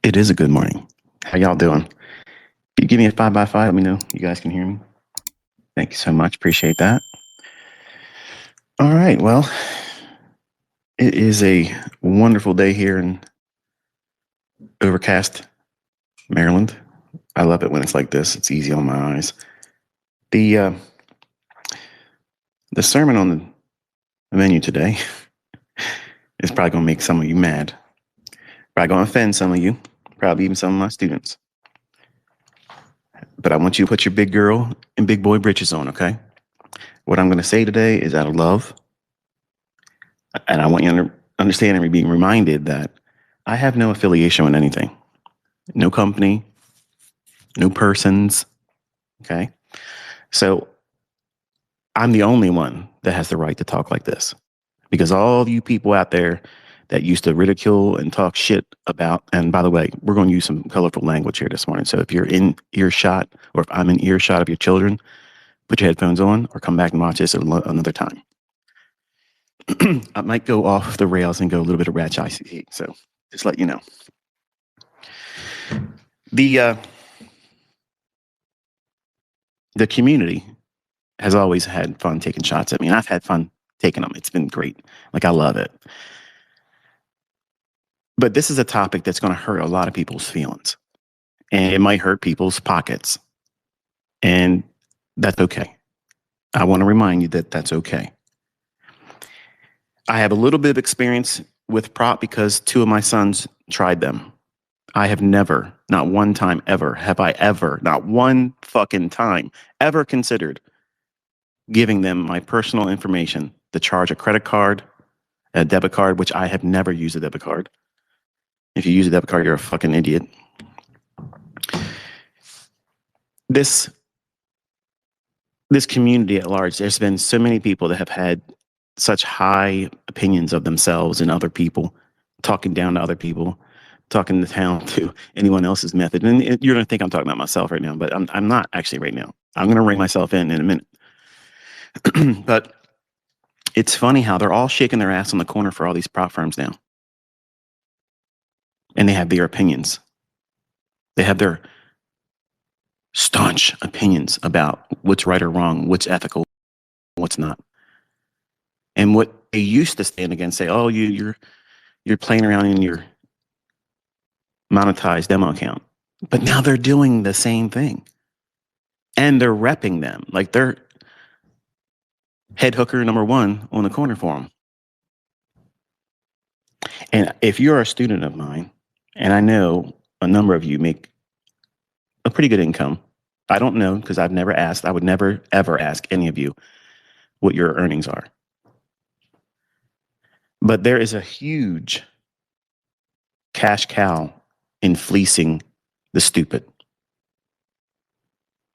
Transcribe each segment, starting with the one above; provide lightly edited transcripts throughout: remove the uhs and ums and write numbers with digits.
It is a good morning. How y'all doing? If you give me a 5x5, let me know you guys can hear me. Thank you so much. Appreciate that. All right. Well, it is a wonderful day here in overcast Maryland. I love it when it's like this. It's easy on my eyes. The sermon on the menu today is probably going to make some of you mad. Probably going to offend some of you. Probably even some of my students. But I want you to put your big girl and big boy britches on, okay? What I'm going to say today is out of love. And I want you to understand and be reminded that I have no affiliation with anything. No company, no persons, okay? So I'm the only one that has the right to talk like this. Because all of you people out there that used to ridicule and talk shit about, and by the way, we're going to use some colorful language here this morning. So if you're in earshot, or if I'm in earshot of your children, put your headphones on or come back and watch this another time. I might go off the rails and go a little bit of ratchet ICT. So just let you know. The community has always had fun taking shots at me, and I've had fun taking them. It's been great. Like, I love it. But this is a topic that's going to hurt a lot of people's feelings, and it might hurt people's pockets, and that's okay. I want to remind you that that's okay. I have a little bit of experience with prop because two of my sons tried them. I have never, not one time ever, have I ever, not one fucking time, ever considered giving them my personal information to charge a credit card, a debit card, which I have never used a debit card. If you use a debit card, you're a fucking idiot. This community at large, there's been so many people that have had such high opinions of themselves and other people, talking down to other people, talking down to anyone else's method. And you're going to think I'm talking about myself right now, but I'm not actually right now. I'm going to ring myself in a minute. But it's funny how they're all shaking their ass on the corner for all these prop firms now. And they have their opinions. They have their staunch opinions about what's right or wrong, what's ethical, what's not. And what they used to stand against, say, oh, you're playing around in your monetized demo account. But now they're doing the same thing. And they're repping them. Like, they're head hooker number one on the corner for them. And if you're a student of mine, and I know a number of you make a pretty good income, I don't know because I've never asked. I would never, ever ask any of you what your earnings are. But there is a huge cash cow in fleecing the stupid.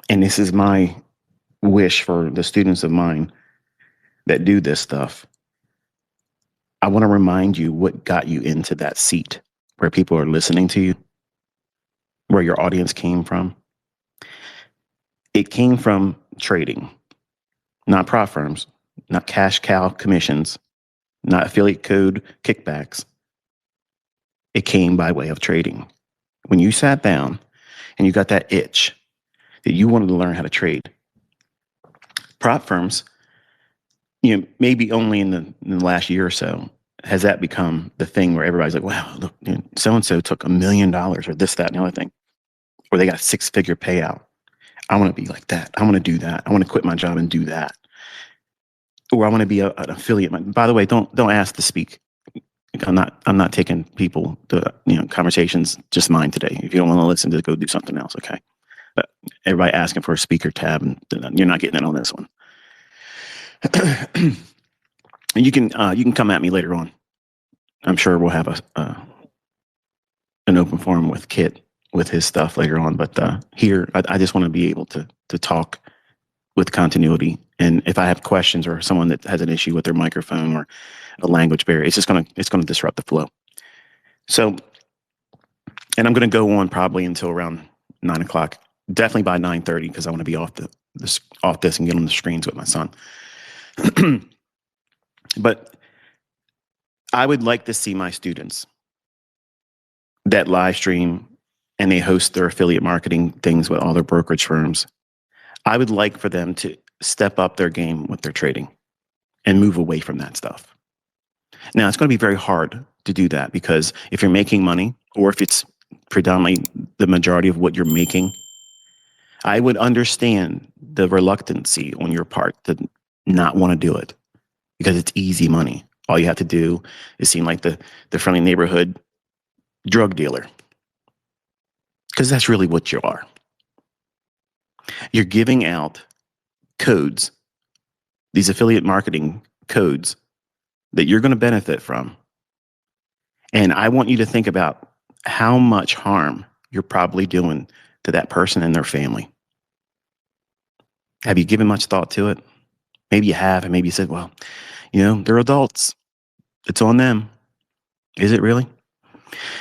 And this is my wish for the students of mine that do this stuff. I want to remind you what got you into that seat where people are listening to you, where your audience came from. It came from trading, not prop firms, not cash cow commissions, not affiliate code kickbacks. It came by way of trading. When you sat down and you got that itch that you wanted to learn how to trade, prop firms, maybe only in the last year or so has that become the thing where everybody's like, wow, look, so-and-so took $1 million or this, that, and the other thing, or they got a 6-figure payout. I want to be like that. I want to do that. I want to quit my job and do that. Or I want to be an affiliate. By the way, don't ask to speak. I'm not taking people to conversations, just mine today. If you don't want to listen, just go do something else, okay? But everybody asking for a speaker tab, and you're not getting it on this one. And you can come at me later on. I'm sure we'll have an open forum with Kit with his stuff later on. But here, I just want to be able to talk with continuity. And if I have questions or someone that has an issue with their microphone or a language barrier, it's going to disrupt the flow. So, and I'm going to go on probably until around 9 o'clock, definitely by 9:30, because I want to be off this and get on the screens with my son. But I would like to see my students that live stream and they host their affiliate marketing things with all their brokerage firms. I would like for them to step up their game with their trading and move away from that stuff. Now, it's going to be very hard to do that because if you're making money, or if it's predominantly the majority of what you're making, I would understand the reluctancy on your part to not want to do it because it's easy money. All you have to do is seem like the friendly neighborhood drug dealer, because that's really what you are. You're giving out codes, these affiliate marketing codes that you're going to benefit from. And I want you to think about how much harm you're probably doing to that person and their family. Have you given much thought to it? Maybe you have, and maybe you said, well, they're adults. It's on them. Is it really?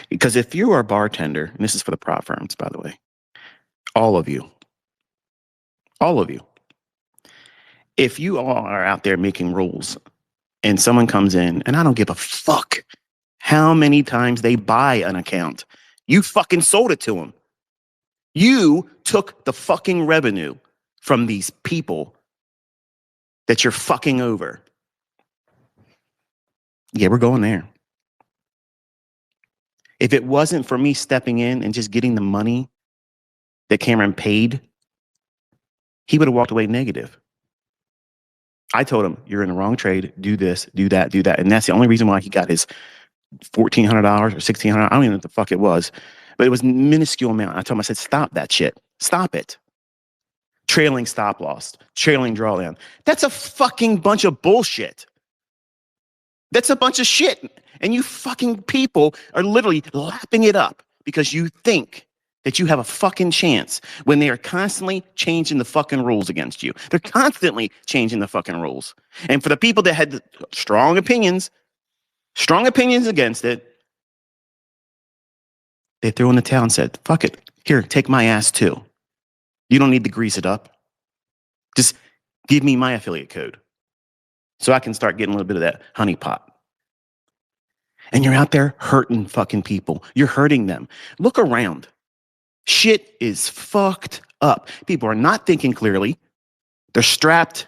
Because if you are a bartender, and this is for the prop firms, by the way, all of you, if you all are out there making rules and someone comes in, and I don't give a fuck how many times they buy an account, you fucking sold it to them. You took the fucking revenue from these people that you're fucking over. Yeah, we're going there. If it wasn't for me stepping in and just getting the money that Cameron paid, he would have walked away negative. I told him, you're in the wrong trade. Do this, do that, do that. And that's the only reason why he got his $1,400 or $1,600. I don't even know what the fuck it was, but it was a minuscule amount. I told him, I said, stop that shit. Stop it. Trailing stop loss, trailing drawdown. That's a fucking bunch of bullshit. That's a bunch of shit. And you fucking people are literally lapping it up because you think that you have a fucking chance when they are constantly changing the fucking rules against you. They're constantly changing the fucking rules. And for the people that had strong opinions against it, they threw in the towel and said, fuck it. Here, take my ass too. You don't need to grease it up. Just give me my affiliate code so I can start getting a little bit of that honey pot. And you're out there hurting fucking people. You're hurting them. Look around. Shit is fucked up. People are not thinking clearly. They're strapped.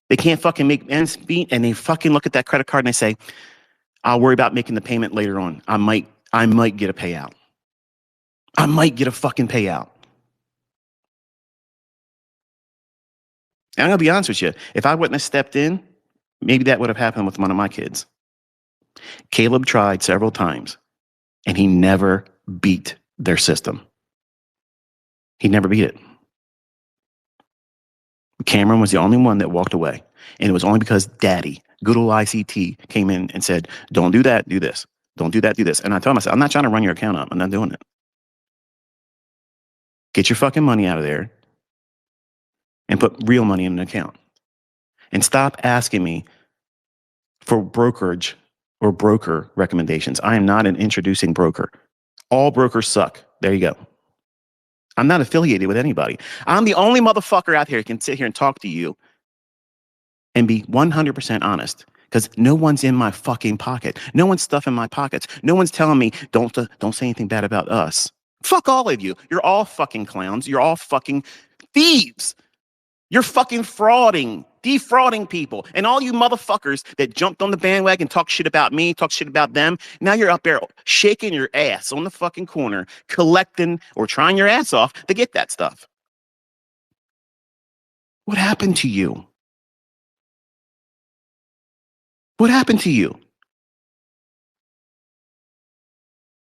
They can't fucking make ends meet. And they fucking look at that credit card and they say, I'll worry about making the payment later on. I might get a payout. I might get a fucking payout. And I'm going to be honest with you. If I wouldn't have stepped in, maybe that would have happened with one of my kids. Caleb tried several times and he never beat their system. He never beat it. Cameron was the only one that walked away. And it was only because daddy, good old ICT, came in and said, don't do that, do this. Don't do that, do this. And I told him, I said, I'm not trying to run your account up. I'm not doing it. Get your fucking money out of there and put real money in an account. And stop asking me for brokerage or broker recommendations. I am not an introducing broker. All brokers suck. There you go. I'm not affiliated with anybody. I'm the only motherfucker out here who can sit here and talk to you and be 100% honest, because no one's in my fucking pocket. No one's stuffing my pockets. No one's telling me, don't say anything bad about us. Fuck all of you. You're all fucking clowns. You're all fucking thieves. You're fucking defrauding people. And all you motherfuckers that jumped on the bandwagon, talk shit about me, talk shit about them. Now you're up there shaking your ass on the fucking corner, collecting or trying your ass off to get that stuff. What happened to you? What happened to you?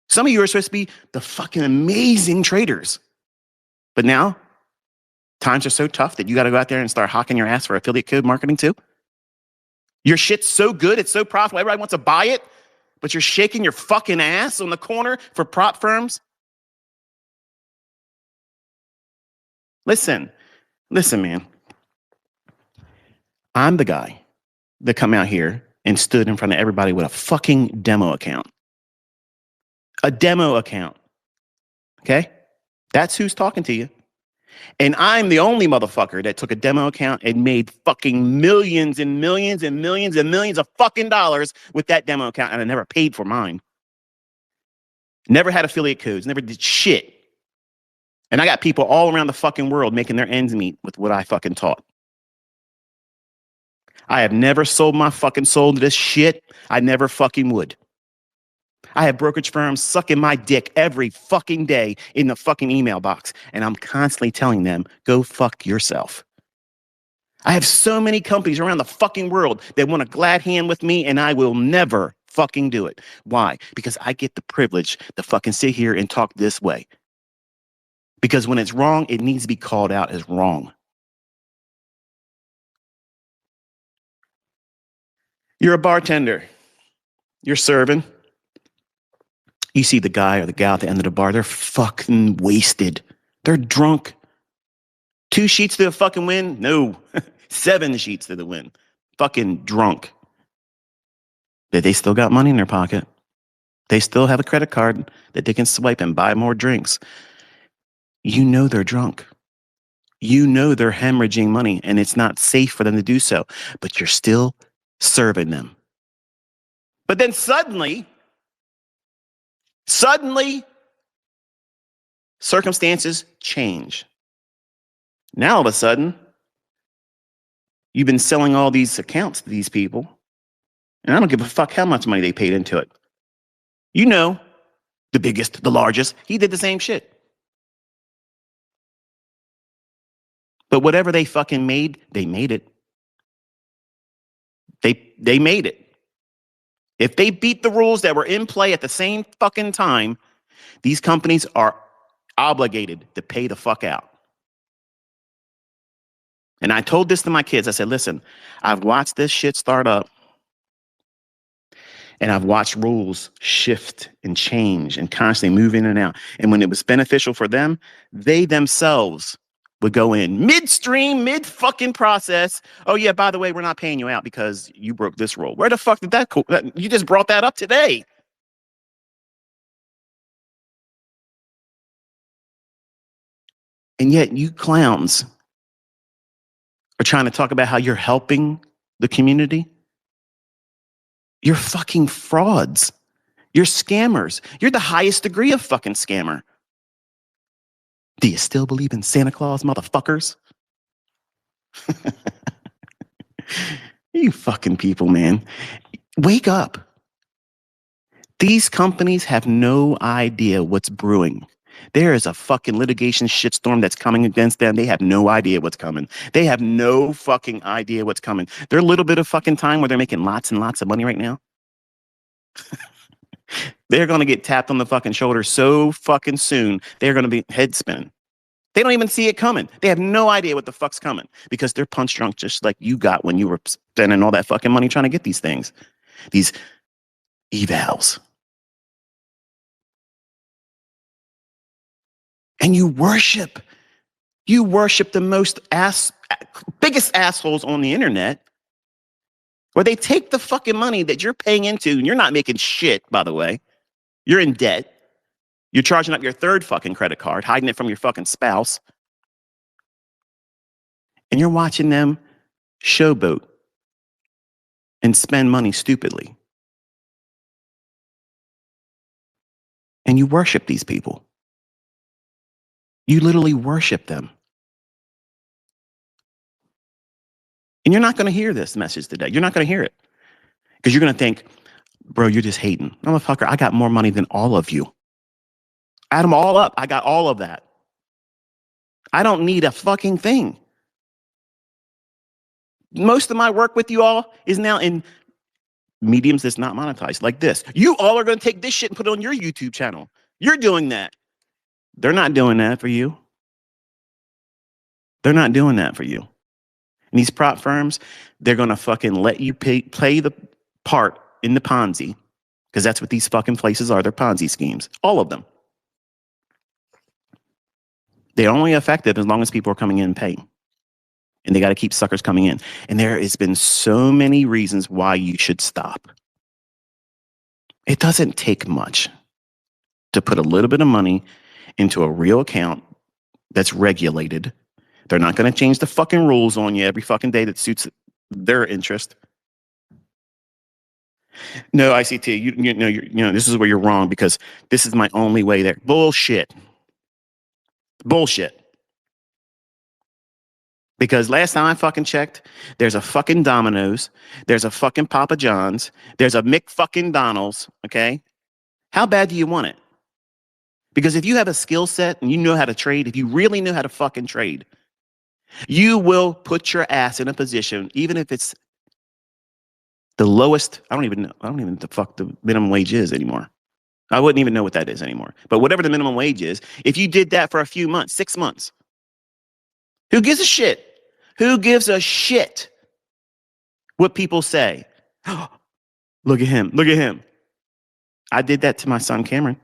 Some of you are supposed to be the fucking amazing traders. But now, times are so tough that you got to go out there and start hawking your ass for affiliate code marketing too. Your shit's so good, it's so profitable, everybody wants to buy it, but you're shaking your fucking ass on the corner for prop firms. Listen, man. I'm the guy that come out here and stood in front of everybody with a fucking demo account. A demo account. Okay? That's who's talking to you. And I'm the only motherfucker that took a demo account and made fucking millions and millions and millions and millions of fucking dollars with that demo account, and I never paid for mine. Never had affiliate codes, never did shit. And I got people all around the fucking world making their ends meet with what I fucking taught. I have never sold my fucking soul to this shit. I never fucking would. I have brokerage firms sucking my dick every fucking day in the fucking email box. And I'm constantly telling them, go fuck yourself. I have so many companies around the fucking world that want a glad hand with me, and I will never fucking do it. Why? Because I get the privilege to fucking sit here and talk this way. Because when it's wrong, it needs to be called out as wrong. You're a bartender. You're serving. You see the guy or the gal at the end of the bar, they're fucking wasted. They're drunk. 2 sheets to the fucking win? No. 7 sheets to the win. Fucking drunk. But they still got money in their pocket. They still have a credit card that they can swipe and buy more drinks. You know they're drunk. You know they're hemorrhaging money, and it's not safe for them to do so. But you're still serving them. But then suddenly, circumstances change. Now, all of a sudden, you've been selling all these accounts to these people, and I don't give a fuck how much money they paid into it. You know, the biggest, the largest, he did the same shit. But whatever they fucking made, they made it. They made it. If they beat the rules that were in play at the same fucking time, these companies are obligated to pay the fuck out. And I told this to my kids. I said, listen, I've watched this shit start up, and I've watched rules shift and change and constantly move in and out. And when it was beneficial for them, they themselves would go in midstream, mid fucking process. Oh yeah, by the way, we're not paying you out because you broke this rule. Where the fuck did that go? You just brought that up today. And yet you clowns are trying to talk about how you're helping the community. You're fucking frauds. You're scammers. You're the highest degree of fucking scammer. Do you still believe in Santa Claus, motherfuckers? You fucking people, man. Wake up. These companies have no idea what's brewing. There is a fucking litigation shitstorm that's coming against them. They have no idea what's coming. They have no fucking idea what's coming. They're a little bit of fucking time where they're making lots and lots of money right now. They're going to get tapped on the fucking shoulder so fucking soon. They're going to be head spinning. They don't even see it coming. They have no idea what the fuck's coming because they're punch drunk just like you got when you were spending all that fucking money trying to get these things, these evals. And you worship the biggest assholes on the internet, where they take the fucking money that you're paying into, and you're not making shit, by the way. You're in debt. You're charging up your 3rd fucking credit card, hiding it from your fucking spouse. And you're watching them showboat and spend money stupidly. And you worship these people. You literally worship them. And you're not going to hear this message today. You're not going to hear it. Because you're going to think, bro, you're just hating. Motherfucker, I got more money than all of you. Add them all up. I got all of that. I don't need a fucking thing. Most of my work with you all is now in mediums that's not monetized, like this. You all are going to take this shit and put it on your YouTube channel. You're doing that. They're not doing that for you. They're not doing that for you. And these prop firms, they're going to fucking let you play the part in the Ponzi, because that's what these fucking places are. They're Ponzi schemes. All of them. They're only effective as long as people are coming in and paying. And they got to keep suckers coming in. And there has been so many reasons why you should stop. It doesn't take much to put a little bit of money into a real account that's regulated. They're not going to change the fucking rules on you every fucking day that suits their interest. No, ICT, this is where you're wrong because this is my only way there. Bullshit. Bullshit. Because last time I fucking checked, there's a fucking Domino's, there's a fucking Papa John's, there's a Mick fucking Donald's, okay? How bad do you want it? Because if you have a skill set and you know how to trade, if you really know how to fucking trade, you will put your ass in a position, even if it's the lowest. I don't even know what the fuck the minimum wage is anymore. I wouldn't even know what that is anymore. But whatever the minimum wage is, if you did that for a few months, 6 months, who gives a shit? Who gives a shit what people say? Look at him. Look at him. I did that to my son, Cameron.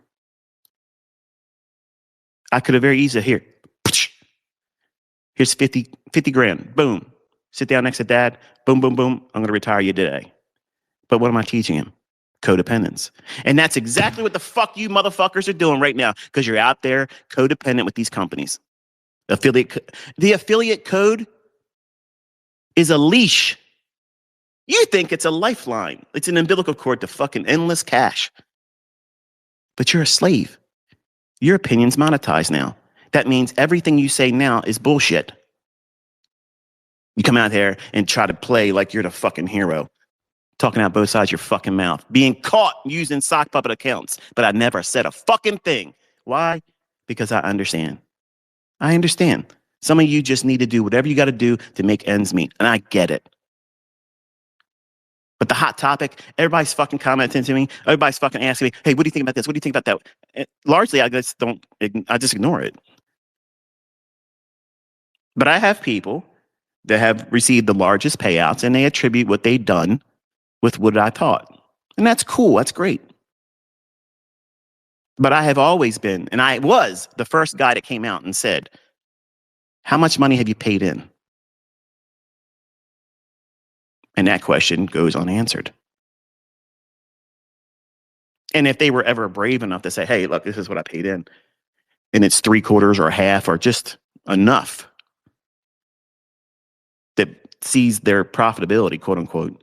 I could have very easily, here's 50 grand. Boom. Sit down next to dad. Boom, boom, boom. I'm going to retire you today. But what am I teaching him? Codependence. And that's exactly what the fuck you motherfuckers are doing right now because you're out there codependent with these companies. The affiliate code is a leash. You think it's a lifeline. It's an umbilical cord to fucking endless cash. But you're a slave. Your opinion's monetized now. That means everything you say now is bullshit. You come out here and try to play like you're the fucking hero, talking out both sides of your fucking mouth, being caught using sock puppet accounts. But I never said a fucking thing. Why? Because I understand. I understand. Some of you just need to do whatever you got to do to make ends meet. And I get it. But the hot topic, everybody's fucking commenting to me. Everybody's fucking asking me, hey, what do you think about this? What do you think about that? And largely, I just ignore it. But I have people that have received the largest payouts and they attribute what they've done with what I taught. And that's cool. That's great. But I have always been, and I was the first guy that came out and said, how much money have you paid in? And that question goes unanswered. And if they were ever brave enough to say, hey, look, this is what I paid in, and it's 3/4 or half or just enough that sees their profitability, quote unquote,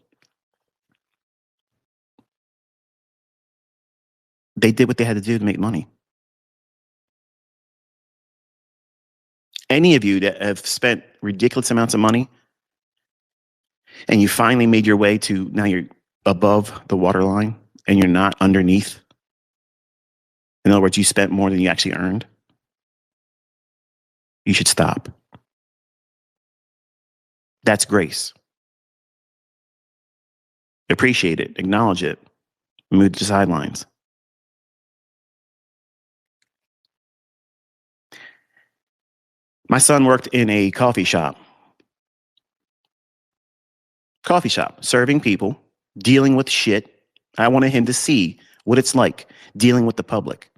they did what they had to do to make money. Any of you that have spent ridiculous amounts of money and you finally made your way to now you're above the waterline and you're not underneath. In other words, you spent more than you actually earned. You should stop. That's grace. Appreciate it. Acknowledge it. Move to the sidelines. My son worked in a coffee shop, serving people, dealing with shit. I wanted him to see what it's like dealing with the public.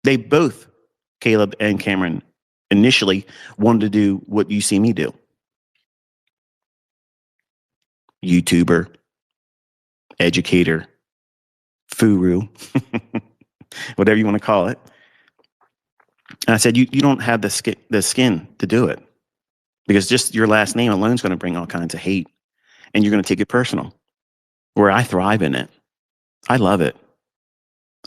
They both, Caleb and Cameron, initially wanted to do what you see me do. YouTuber, educator, furu, whatever you want to call it. And I said, you don't have the skin to do it because just your last name alone is going to bring all kinds of hate and you're going to take it personal. Where I thrive in it. I love it.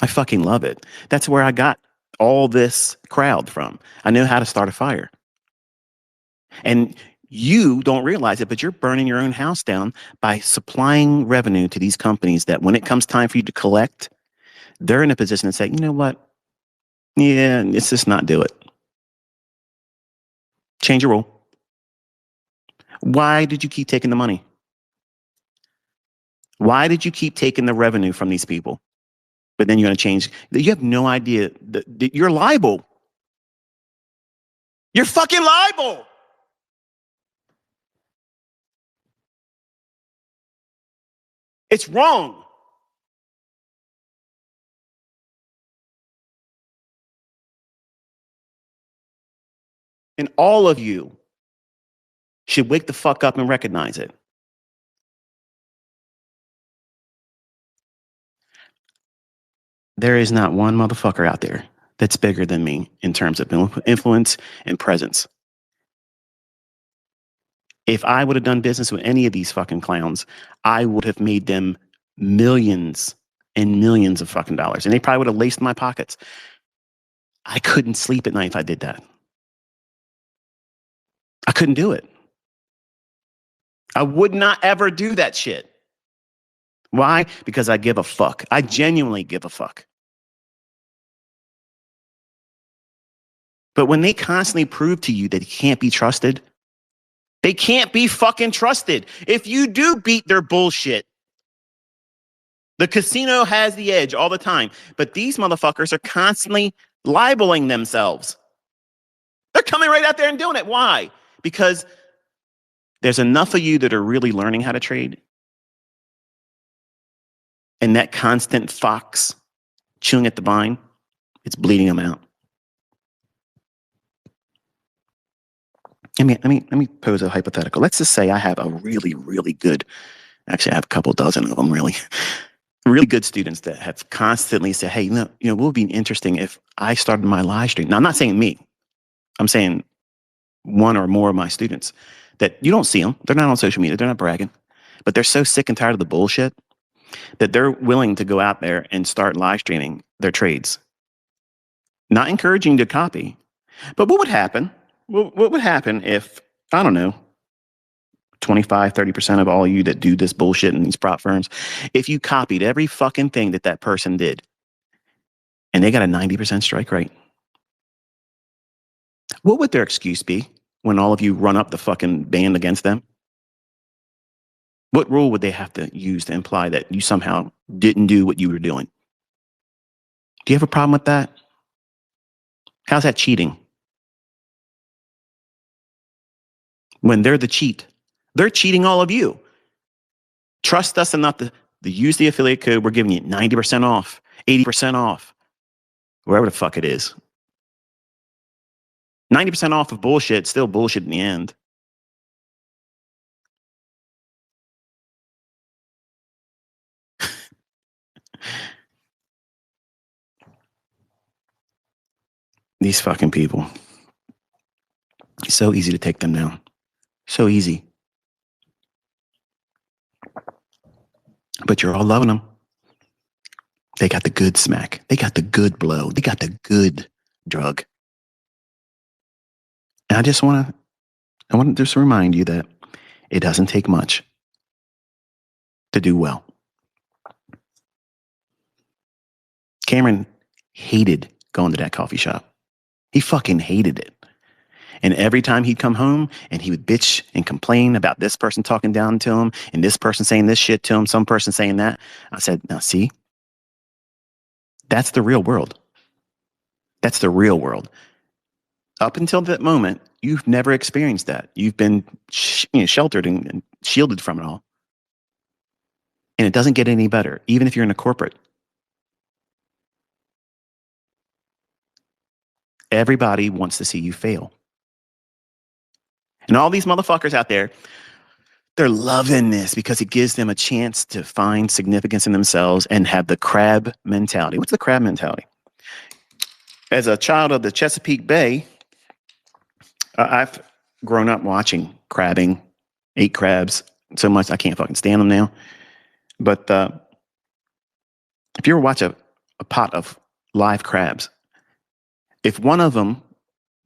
I fucking love it. That's where I got all this crowd from. I know how to start a fire. And you don't realize it, but you're burning your own house down by supplying revenue to these companies that when it comes time for you to collect, they're in a position to say, you know what? Yeah, let's just not do it. Change your rule. Why did you keep taking the money? Why did you keep taking the revenue from these people? But then you're going to change. You have no idea that you're liable. You're fucking liable. It's wrong. And all of you should wake the fuck up and recognize it. There is not one motherfucker out there that's bigger than me in terms of influence and presence. If I would have done business with any of these fucking clowns, I would have made them millions and millions of fucking dollars. And they probably would have laced my pockets. I couldn't sleep at night if I did that. I couldn't do it. I would not ever do that shit. Why? Because I give a fuck. I genuinely give a fuck. But when they constantly prove to you that they can't be trusted, they can't be fucking trusted. If you do beat their bullshit, the casino has the edge all the time. But these motherfuckers are constantly libeling themselves. They're coming right out there and doing it. Why? Because there's enough of you that are really learning how to trade. And that constant fox chewing at the vine, it's bleeding them out. Let me pose a hypothetical. Let's just say I have a really, really good, actually I have a couple dozen of them really good students that have constantly said, hey, what would be interesting if I started my live stream. Now, I'm not saying me. I'm saying one or more of my students that you don't see them. They're not on social media. They're not bragging. But they're so sick and tired of the bullshit that they're willing to go out there and start live streaming their trades. Not encouraging to copy. But what would happen? What would happen if, I don't know, 25, 30% of all you that do this bullshit in these prop firms, if you copied every fucking thing that person did and they got a 90% strike rate, what would their excuse be when all of you run up the fucking band against them? What rule would they have to use to imply that you somehow didn't do what you were doing? Do you have a problem with that? How's that cheating? When they're the cheat, they're cheating all of you. Trust us enough to use the affiliate code. We're giving you 90% off, 80% off, wherever the fuck it is. 90% off of bullshit, still bullshit in the end. These fucking people. It's so easy to take them down. So easy. But you're all loving them. They got the good smack. They got the good blow. They got the good drug. And I want to just remind you that it doesn't take much to do well. Cameron hated going to that coffee shop. He fucking hated it. And every time he'd come home and he would bitch and complain about this person talking down to him and this person saying this shit to him, some person saying that, I said, now see, that's the real world. That's the real world. Up until that moment, you've never experienced that. You've been sheltered and shielded from it all. And it doesn't get any better, even if you're in a corporate. Everybody wants to see you fail. And all these motherfuckers out there, they're loving this because it gives them a chance to find significance in themselves and have the crab mentality. What's the crab mentality? As a child of the Chesapeake Bay, I've grown up watching crabbing, ate crabs so much I can't fucking stand them now. But if you ever watch a pot of live crabs, if one of them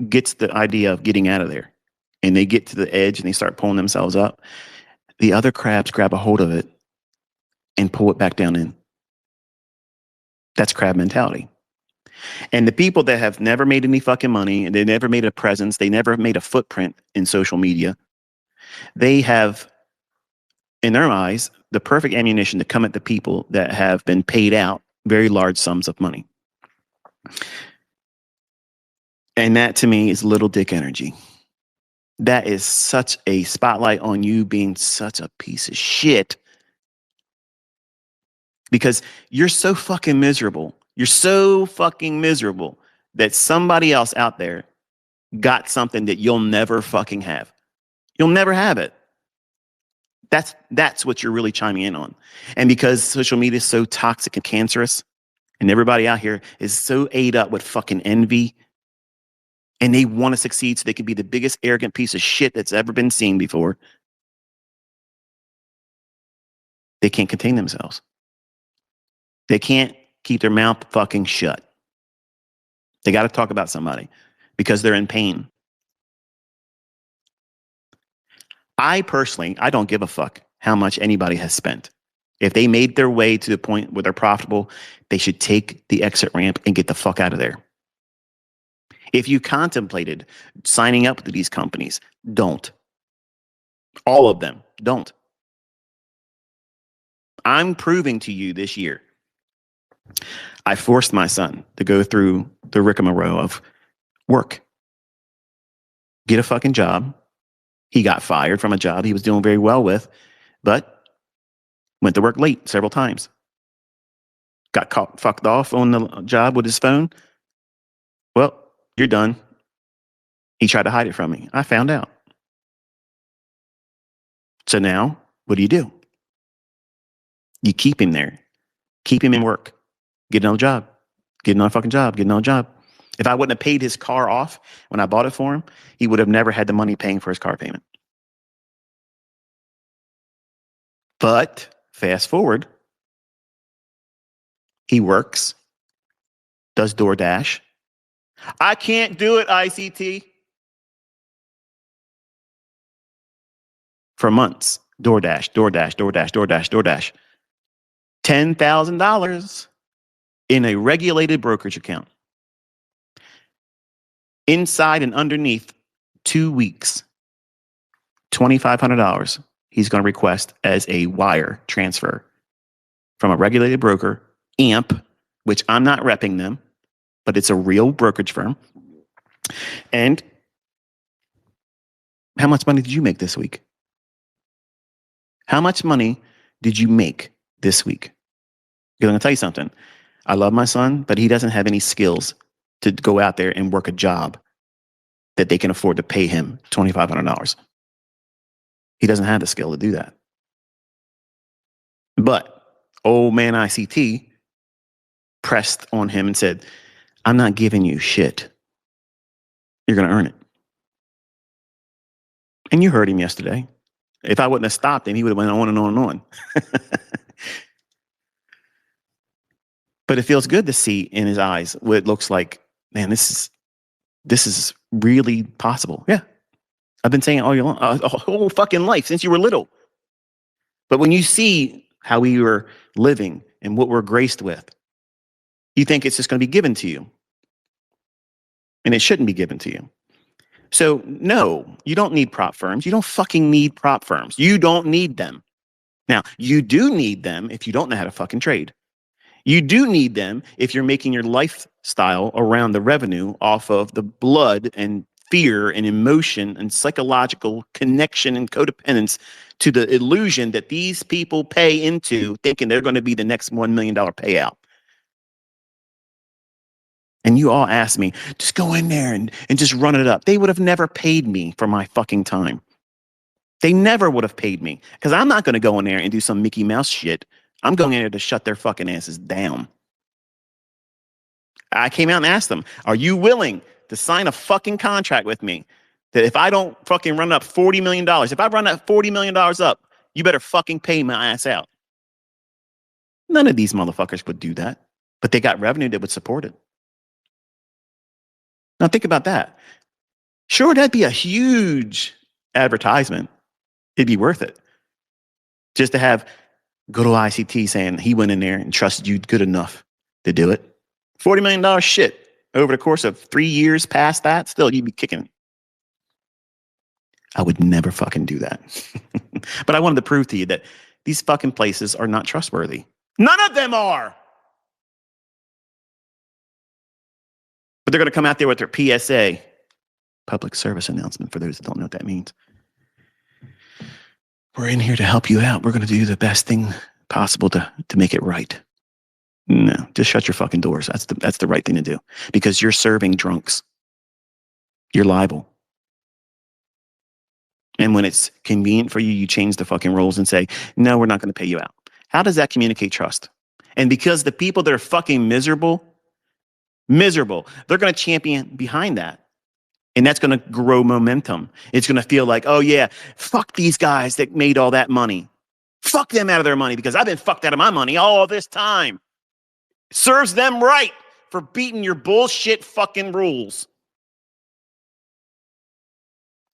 gets the idea of getting out of there and they get to the edge and they start pulling themselves up, the other crabs grab a hold of it and pull it back down in. That's crab mentality. And the people that have never made any fucking money and they never made a presence, they never made a footprint in social media, they have, in their eyes, the perfect ammunition to come at the people that have been paid out very large sums of money. And that to me is little dick energy. That is such a spotlight on you being such a piece of shit. Because you're so fucking miserable. You're so fucking miserable that somebody else out there got something that you'll never fucking have. You'll never have it. That's what you're really chiming in on. And because social media is so toxic and cancerous, and everybody out here is so ate up with fucking envy And they want to succeed so they can be the biggest arrogant piece of shit that's ever been seen before. They can't contain themselves. They can't keep their mouth fucking shut. They got to talk about somebody because they're in pain. I personally, I don't give a fuck how much anybody has spent. If they made their way to the point where they're profitable, they should take the exit ramp and get the fuck out of there. If you contemplated signing up to these companies, don't. All of them, don't. I'm proving to you this year, I forced my son to go through the rigmarole of work. Get a fucking job. He got fired from a job he was doing very well with, but went to work late several times. Got caught fucked off on the job with his phone. Well, you're done. He tried to hide it from me. I found out. So now, what do? You keep him there. Keep him in work. Get another job. Get another fucking job. Get another job. If I wouldn't have paid his car off when I bought it for him, he would have never had the money paying for his car payment. But fast forward, he works, does DoorDash. I can't do it, ICT. For months, DoorDash. $10,000 in a regulated brokerage account. Inside and underneath 2 weeks, $2,500 he's going to request as a wire transfer from a regulated broker, AMP, which I'm not repping them, but it's a real brokerage firm. And how much money did you make this week? How much money did you make this week? Because I'm going to tell you something. I love my son, but he doesn't have any skills to go out there and work a job that they can afford to pay him $2,500. He doesn't have the skill to do that. But old man ICT pressed on him and said, I'm not giving you shit. You're going to earn it. And you heard him yesterday. If I wouldn't have stopped him, he would have went on and on and on. But it feels good to see in his eyes what it looks like, man, this is really possible. Yeah. I've been saying it all your long, a whole fucking life since you were little. But when you see how we were living and what we're graced with, you think it's just going to be given to you. And it shouldn't be given to you. So no, you don't need prop firms. You don't fucking need prop firms. You don't need them. Now, you do need them if you don't know how to fucking trade. You do need them if you're making your lifestyle around the revenue off of the blood and fear and emotion and psychological connection and codependence to the illusion that these people pay into thinking they're going to be the next $1 million payout. And you all asked me, just go in there and just run it up. They would have never paid me for my fucking time. They never would have paid me because I'm not going to go in there and do some Mickey Mouse shit. I'm going in there to shut their fucking asses down. I came out and asked them, are you willing to sign a fucking contract with me that if I don't fucking run up $40 million, if I run that $40 million up, you better fucking pay my ass out. None of these motherfuckers would do that, but they got revenue that would support it. Now think about that. Sure, that'd be a huge advertisement. It'd be worth it. Just to have good old ICT saying he went in there and trusted you good enough to do it. $40 million shit over the course of 3 years past that, still you'd be kicking. I would never fucking do that. But I wanted to prove to you that these fucking places are not trustworthy. None of them are. But they're going to come out there with their PSA, public service announcement, for those that don't know what that means. We're in here to help you out. We're going to do the best thing possible to make it right. No, just shut your fucking doors. That's the right thing to do because you're serving drunks. You're liable. And when it's convenient for you, you change the fucking rules and say, no, we're not going to pay you out. How does that communicate trust? And because the people that are fucking miserable, they're going to champion behind that. And that's going to grow momentum. It's going to feel like, oh yeah, fuck these guys that made all that money. Fuck them out of their money because I've been fucked out of my money all this time. Serves them right for beating your bullshit fucking rules.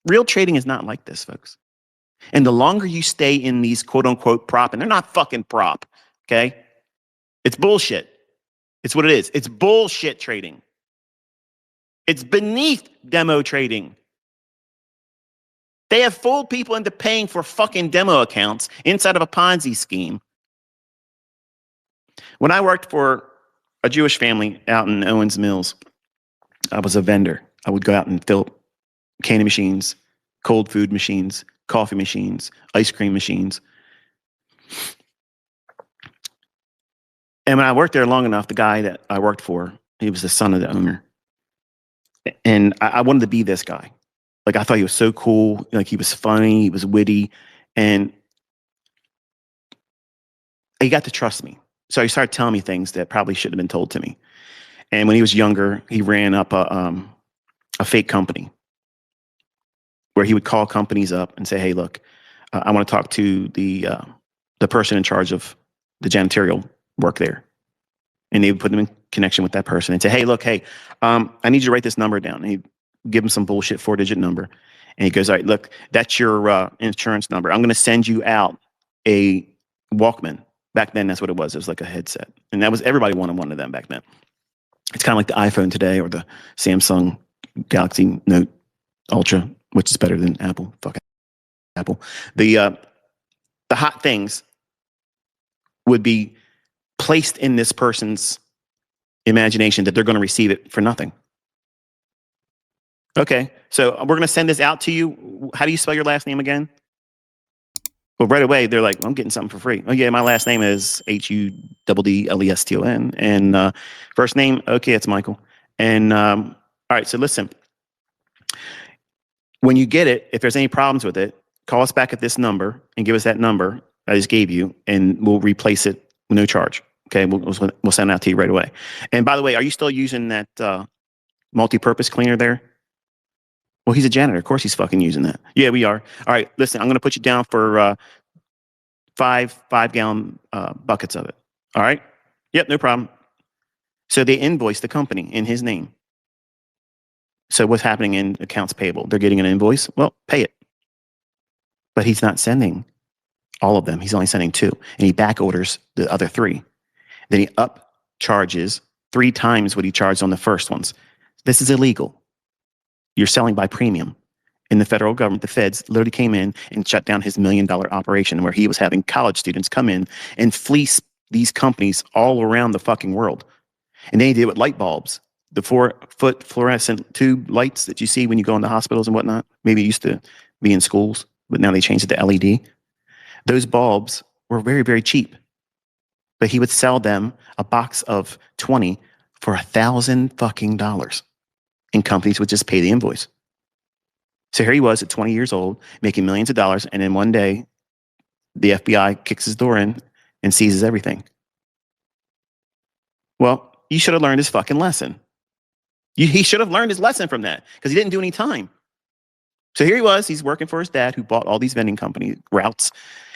Real trading is not like this, folks. And the longer you stay in these quote unquote prop, and they're not fucking prop, okay? It's bullshit. It's what it is. It's bullshit trading. It's beneath demo trading. They have fooled people into paying for fucking demo accounts inside of a Ponzi scheme. When I worked for a Jewish family out in Owens Mills, I was a vendor. I would go out and fill candy machines, cold food machines, coffee machines, ice cream machines. And when I worked there long enough, the guy that I worked for, he was the son of the owner. And I wanted to be this guy. Like, I thought he was so cool. Like, he was funny, he was witty, and he got to trust me. So he started telling me things that probably shouldn't have been told to me. And when he was younger, he ran up a fake company where he would call companies up and say, hey, look, I want to talk to the person in charge of the janitorial work there. And they would put them in connection with that person and say, hey, look, hey, I need you to write this number down. And he'd give him some bullshit 4-digit number. And he goes, all right, look, that's your insurance number. I'm going to send you out a Walkman. Back then, that's what it was. It was like a headset. And that was, everybody wanted one of them back then. It's kind of like the iPhone today or the Samsung Galaxy Note Ultra, which is better than Apple. Fuck Apple. The hot things would be placed in this person's imagination that they're going to receive it for nothing. Okay, so we're going to send this out to you. How do you spell your last name again? Well, right away, they're like, well, I'm getting something for free. Oh, yeah, my last name is Huddleston. And first name, okay, it's Michael. And all right, so listen. When you get it, if there's any problems with it, call us back at this number and give us that number I just gave you, and we'll replace it with no charge. Okay, we'll send it out to you right away. And by the way, are you still using that multi-purpose cleaner there? Well, he's a janitor. Of course he's fucking using that. Yeah, we are. All right, listen, I'm going to put you down for 5-gallon buckets of it. All right? Yep, no problem. So they invoice the company in his name. So what's happening in accounts payable? They're getting an invoice. Well, pay it. But he's not sending all of them. He's only sending 2. And he back orders the other 3. Then he upcharges 3 times what he charged on the first ones. This is illegal. You're selling by premium. And the federal government, the feds, literally came in and shut down his $1 million operation where he was having college students come in and fleece these companies all around the fucking world. And then he did it with light bulbs, the 4-foot fluorescent tube lights that you see when you go into hospitals and whatnot. Maybe it used to be in schools, but now they changed it to LED. Those bulbs were very, very cheap. But he would sell them a box of 20 for $1,000 fucking dollars. And companies would just pay the invoice. So here he was at 20 years old, making millions of dollars, and then one day, the FBI kicks his door in and seizes everything. Well, you should have learned his fucking lesson. He should have learned his lesson from that, because he didn't do any time. So here he was, he's working for his dad, who bought all these vending company routes,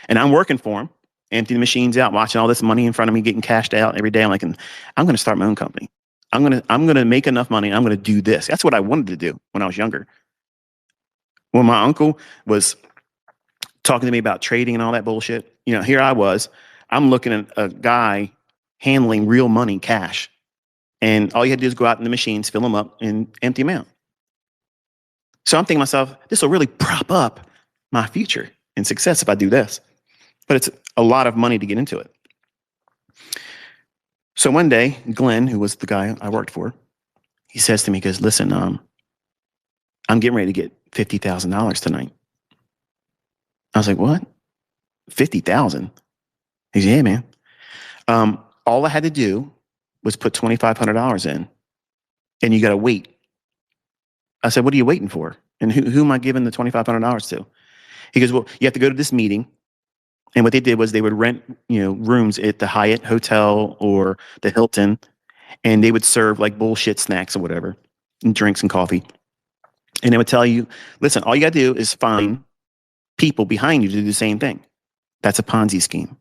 and I'm working for him, emptying the machines out, watching all this money in front of me getting cashed out every day. I'm like, I'm going to start my own company. I'm gonna make enough money. I'm gonna do this. That's what I wanted to do when I was younger. When my uncle was talking to me about trading and all that bullshit, here I was. I'm looking at a guy handling real money, cash, and all you had to do is go out in the machines, fill them up, and empty them out. So I'm thinking to myself, this will really prop up my future and success if I do this. But it's a lot of money to get into it. So one day, Glenn, who was the guy I worked for, he says to me, he goes, listen, I'm getting ready to get $50,000 tonight. I was like, what? 50,000? He said, yeah, man. All I had to do was put $2,500 in, and you got to wait. I said, what are you waiting for? And who am I giving the $2,500 to? He goes, well, you have to go to this meeting. And what they did was they would rent, rooms at the Hyatt Hotel or the Hilton, and they would serve like bullshit snacks or whatever, and drinks and coffee. And it would tell you, listen, all you got to do is find people behind you to do the same thing. That's a Ponzi scheme.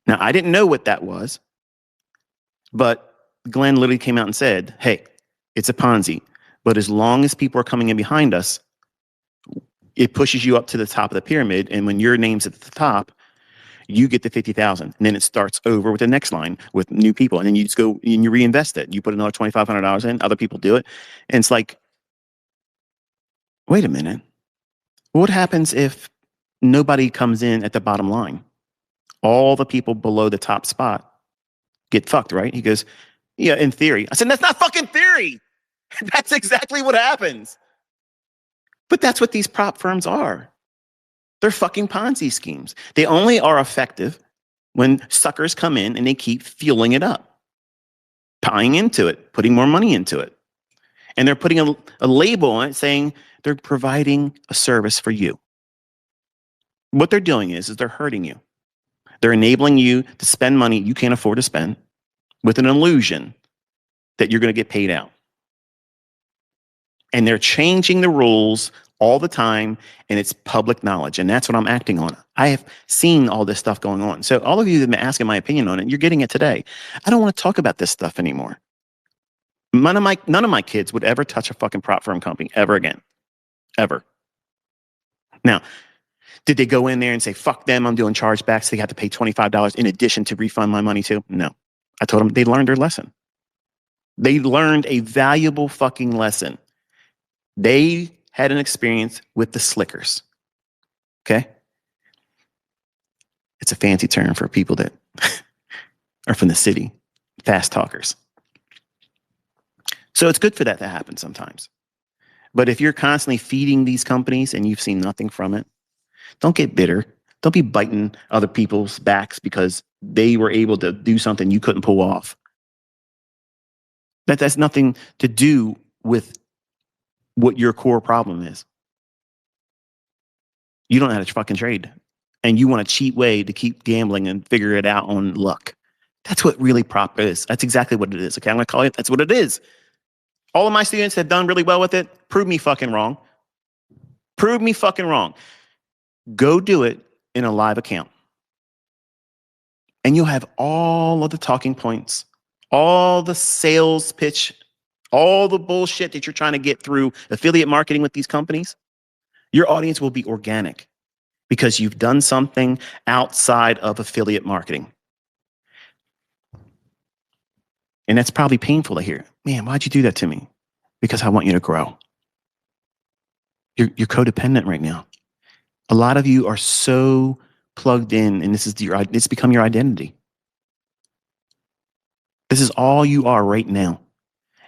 Now, I didn't know what that was, but Glenn literally came out and said, hey, it's a Ponzi. But as long as people are coming in behind us, it pushes you up to the top of the pyramid. And when your name's at the top, you get the 50,000. And then it starts over with the next line with new people. And then you just go and you reinvest it. You put another $2,500 in, other people do it. And it's like, wait a minute. What happens if nobody comes in at the bottom line? All the people below the top spot get fucked, right? He goes, yeah, in theory. I said, that's not fucking theory. That's exactly what happens. But that's what these prop firms are. They're fucking Ponzi schemes. They only are effective when suckers come in and they keep fueling it up, tying into it, putting more money into it. And they're putting a label on it saying they're providing a service for you. What they're doing is they're hurting you. They're enabling you to spend money you can't afford to spend with an illusion that you're going to get paid out. And they're changing the rules all the time, and it's public knowledge. And that's what I'm acting on. I have seen all this stuff going on. So all of you that have been asking my opinion on it, you're getting it today. I don't want to talk about this stuff anymore. None of my kids would ever touch a fucking prop firm company ever again. Ever. Now, did they go in there and say, fuck them, I'm doing chargebacks, they have to pay $25 in addition to refund my money too? No. I told them they learned their lesson. They learned a valuable fucking lesson. They had an experience with the slickers. Okay? It's a fancy term for people that are from the city, fast talkers. So it's good for that to happen sometimes. But if you're constantly feeding these companies and you've seen nothing from it, don't get bitter. Don't be biting other people's backs because they were able to do something you couldn't pull off. That has nothing to do with what your core problem is. You don't know how to fucking trade. And you want a cheap way to keep gambling and figure it out on luck. That's what really prop is. That's exactly what it is. Okay, I'm going to call it. That's what it is. All of my students have done really well with it. Prove me fucking wrong. Prove me fucking wrong. Go do it in a live account. And you'll have all of the talking points, all the sales pitch, all the bullshit that you're trying to get through affiliate marketing with these companies. Your audience will be organic because you've done something outside of affiliate marketing. And that's probably painful to hear. Man, why'd you do that to me? Because I want you to grow. You're codependent right now. A lot of you are so plugged in, and it's become your identity. This is all you are right now.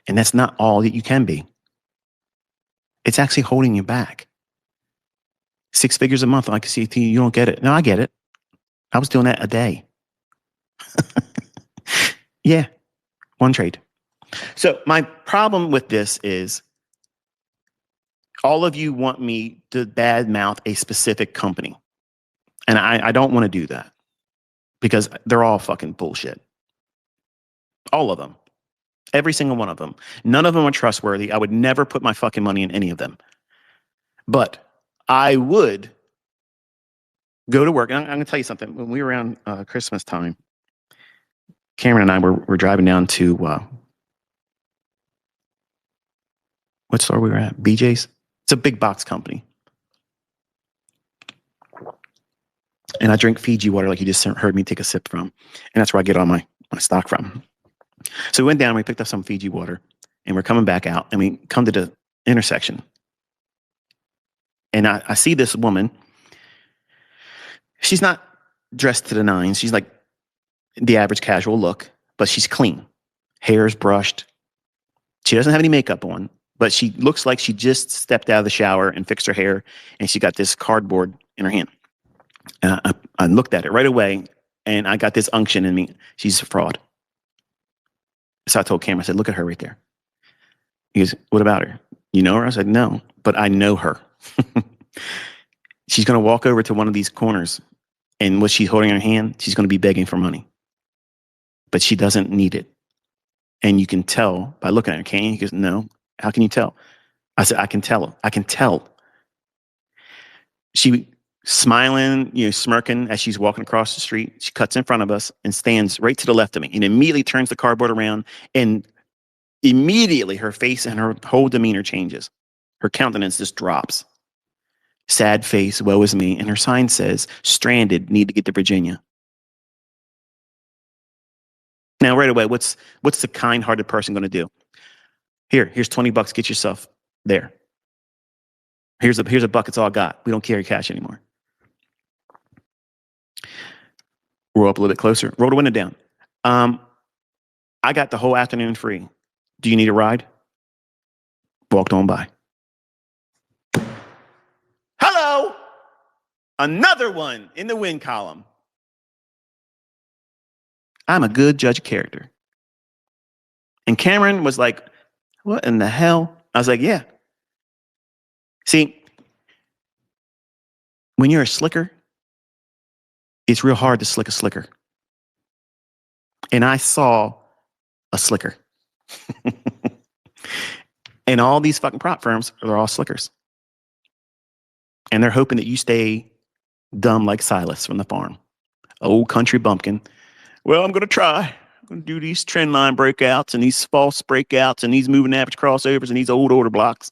And that's not all that you can be. It's actually holding you back. 6 figures a month on ICT, you don't get it. No, I get it. I was doing that a day. Yeah, one trade. So my problem with this is all of you want me to badmouth a specific company. And I don't want to do that because they're all fucking bullshit. All of them. Every single one of them. None of them are trustworthy. I would never put my fucking money in any of them. But I would go to work. And I'm going to tell you something. When we were around Christmas time, Cameron and I were driving down to what store we were at? BJ's. It's a big box company. And I drink Fiji water like you just heard me take a sip from. And that's where I get all my stock from. So we went down, we picked up some Fiji water, and we're coming back out, and we come to the intersection. And I see this woman. She's not dressed to the nines. She's like the average casual look, but she's clean. Hair is brushed. She doesn't have any makeup on, but she looks like she just stepped out of the shower and fixed her hair, and she got this cardboard in her hand. And I looked at it right away, and I got this unction in me. She's a fraud. So I told Cameron, I said, look at her right there. He goes, what about her? You know her? I said, no, but I know her. She's going to walk over to one of these corners, and what she's holding in her hand, she's going to be begging for money. But she doesn't need it. And you can tell by looking at her, can't you? He goes, no. How can you tell? I said, I can tell. I can tell. She smiling, smirking as she's walking across the street. She cuts in front of us and stands right to the left of me and immediately turns the cardboard around, and immediately her face and her whole demeanor changes. Her countenance just drops. Sad face, woe is me. And her sign says, stranded, need to get to Virginia. Now, right away, what's the kind-hearted person going to do? Here's $20. Get yourself there. Here's a buck. It's all I got. We don't carry cash anymore. Roll up a little bit closer. Roll the window down. I got the whole afternoon free. Do you need a ride? Walked on by. Hello. Another one in the win column. I'm a good judge of character. And Cameron was like, what in the hell? I was like, yeah. See, when you're a slicker, it's real hard to slick a slicker. And I saw a slicker. And all these fucking prop firms are all slickers. And they're hoping that you stay dumb like Silas from the farm. Old country bumpkin. Well, I'm going to try. I'm going to do these trend line breakouts and these false breakouts and these moving average crossovers and these old order blocks.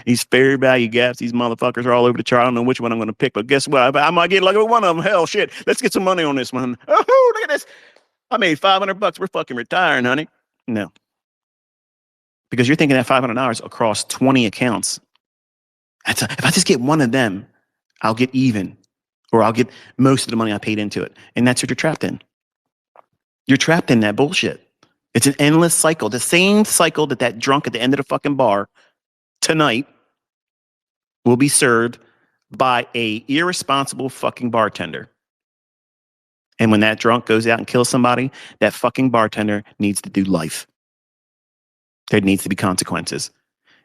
These fair value gaps. These motherfuckers are all over the chart. I don't know which one I'm going to pick, but guess what? I might get lucky with one of them. Hell, shit. Let's get some money on this one. Oh, look at this. I made $500. We're fucking retiring, honey. No. Because you're thinking that $500 across 20 accounts. If I just get one of them, I'll get even, or I'll get most of the money I paid into it. And that's what you're trapped in. You're trapped in that bullshit. It's an endless cycle. The same cycle that drunk at the end of the fucking bar tonight will be served by a irresponsible fucking bartender. And when that drunk goes out and kills somebody, that fucking bartender needs to do life. There needs to be consequences.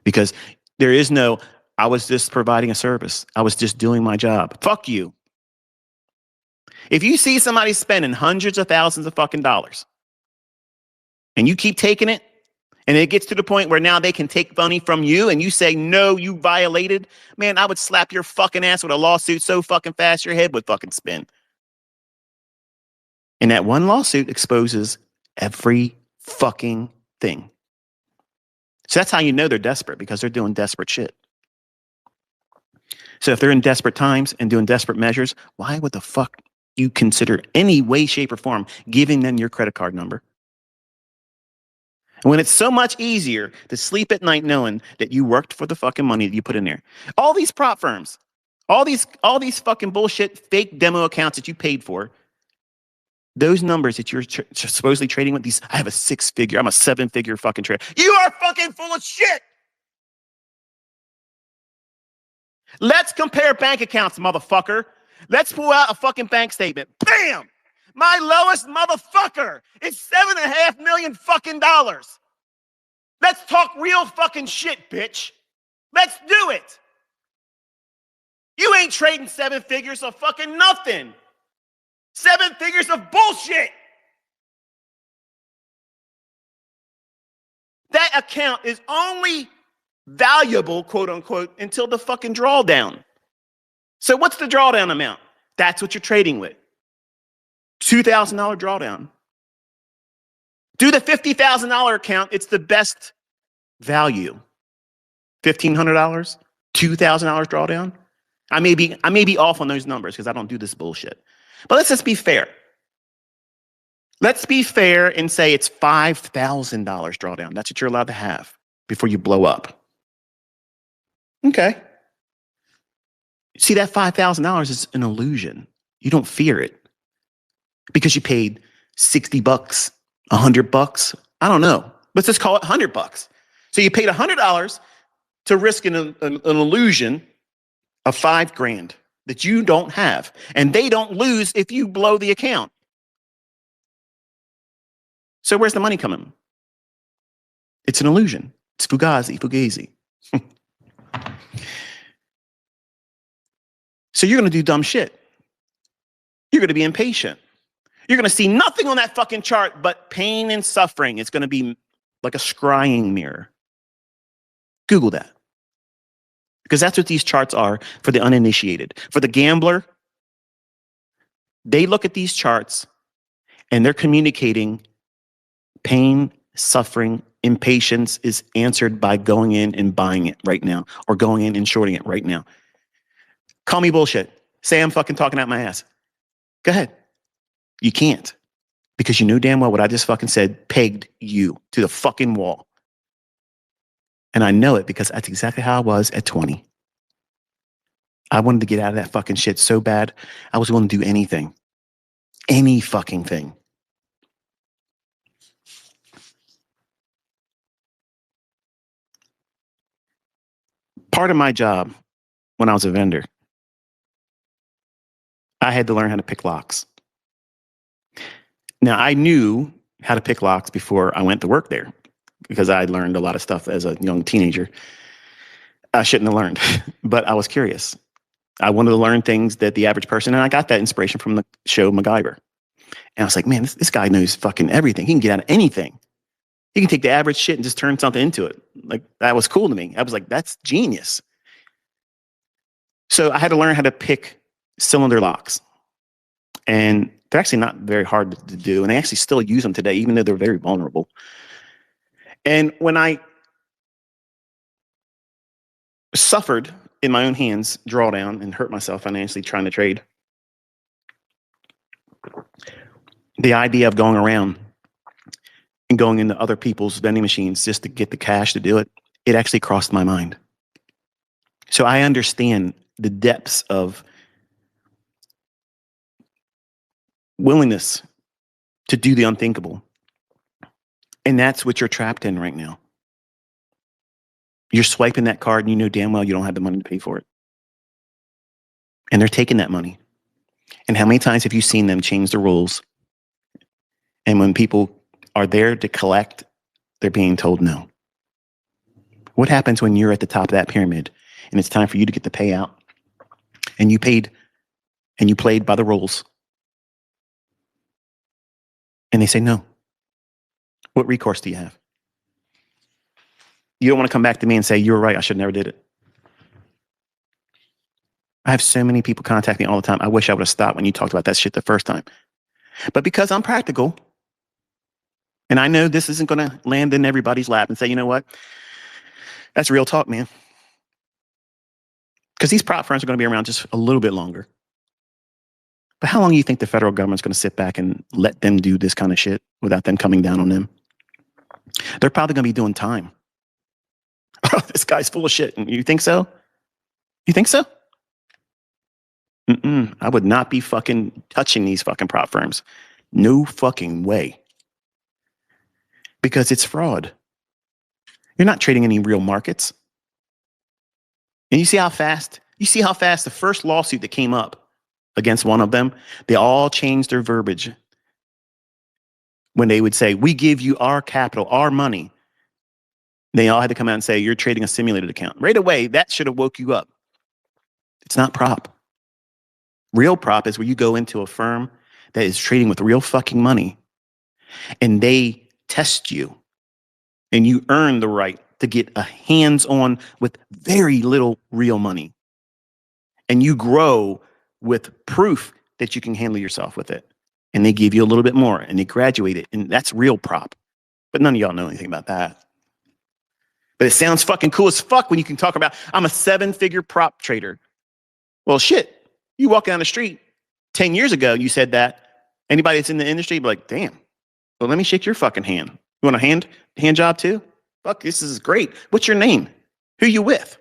Because there is no, I was just providing a service. I was just doing my job. Fuck you. If you see somebody spending hundreds of thousands of fucking dollars and you keep taking it, and it gets to the point where now they can take money from you and you say, no, you violated, man, I would slap your fucking ass with a lawsuit so fucking fast your head would fucking spin. And that one lawsuit exposes every fucking thing. So that's how you know they're desperate, because they're doing desperate shit. So if they're in desperate times and doing desperate measures, why would the fuck you consider any way, shape, or form giving them your credit card number? When it's so much easier to sleep at night knowing that you worked for the fucking money that you put in there. All these prop firms, all these fucking bullshit fake demo accounts that you paid for, those numbers that you're supposedly trading with, these, I have a 6-figure, I'm a 7-figure fucking trader. You are fucking full of shit. Let's compare bank accounts, motherfucker. Let's pull out a fucking bank statement. Bam! My lowest motherfucker is $7.5 million fucking dollars. Let's talk real fucking shit, bitch. Let's do it. You ain't trading 7 figures of fucking nothing. 7 figures of bullshit. That account is only valuable, quote unquote, until the fucking drawdown. So what's the drawdown amount? That's what you're trading with. $2,000 drawdown. Do the $50,000 account. It's the best value. $1,500, $2,000 drawdown. I may be off on those numbers because I don't do this bullshit. But let's just be fair. Let's be fair and say it's $5,000 drawdown. That's what you're allowed to have before you blow up. Okay. See, that $5,000 is an illusion. You don't fear it because you paid $60, $100. I don't know. Let's just call it $100. So you paid $100 to risk an illusion of $5,000 that you don't have, and they don't lose if you blow the account. So where's the money coming? It's an illusion. It's fugazi. So you're going to do dumb shit. You're going to be impatient. You're going to see nothing on that fucking chart but pain and suffering. It's going to be like a scrying mirror. Google that. Because that's what these charts are for the uninitiated. For the gambler, they look at these charts and they're communicating pain, suffering, impatience is answered by going in and buying it right now, or going in and shorting it right now. Call me bullshit. Say I'm fucking talking out my ass. Go ahead. You can't, because you know damn well what I just fucking said pegged you to the fucking wall. And I know it because that's exactly how I was at 20. I wanted to get out of that fucking shit so bad. I was willing to do anything. Any fucking thing. Part of my job when I was a vendor, I had to learn how to pick locks. Now, I knew how to pick locks before I went to work there because I learned a lot of stuff as a young teenager. I shouldn't have learned, but I was curious. I wanted to learn things that the average person, and I got that inspiration from the show MacGyver. And I was like, man, this guy knows fucking everything. He can get out of anything. He can take the average shit and just turn something into it. Like, that was cool to me. I was like, that's genius. So I had to learn how to pick cylinder locks. And they're actually not very hard to do. And they actually still use them today, even though they're very vulnerable. And when I suffered in my own hands drawdown and hurt myself financially trying to trade, the idea of going around and going into other people's vending machines just to get the cash to do it, it actually crossed my mind. So I understand the depths of willingness to do the unthinkable. And that's what you're trapped in right now. You're swiping that card and you know damn well you don't have the money to pay for it. And they're taking that money. And how many times have you seen them change the rules? And when people are there to collect, they're being told no. What happens when you're at the top of that pyramid and it's time for you to get the payout and you paid and you played by the rules? And they say no. What recourse do you have? You don't want to come back to me and say, you were right, I should have never did it. I have so many people contact me all the time. I wish I would have stopped when you talked about that shit the first time. But because I'm practical, and I know this isn't going to land in everybody's lap and say, you know what? That's real talk, man. Because these prop firms are going to be around just a little bit longer. But how long do you think the federal government's going to sit back and let them do this kind of shit without them coming down on them? They're probably going to be doing time. Oh, this guy's full of shit. You think so? You think so? I would not be fucking touching these fucking prop firms. No fucking way. Because it's fraud. You're not trading any real markets. And you see how fast the first lawsuit that came up against one of them, they all changed their verbiage. When they would say, we give you our capital, our money. They all had to come out and say, you're trading a simulated account. Right away, that should have woke you up. It's not prop. Real prop is where you go into a firm that is trading with real fucking money and they test you and you earn the right to get a hands-on with very little real money. And you grow with proof that you can handle yourself with it. And they give you a little bit more and they graduate it. And that's real prop. But none of y'all know anything about that. But it sounds fucking cool as fuck when you can talk about, I'm a 7-figure prop trader. Well, shit, you walk down the street 10 years ago, you said that. Anybody that's in the industry be like, damn, well, let me shake your fucking hand. You want a hand job too? Fuck, this is great. What's your name? Who you with?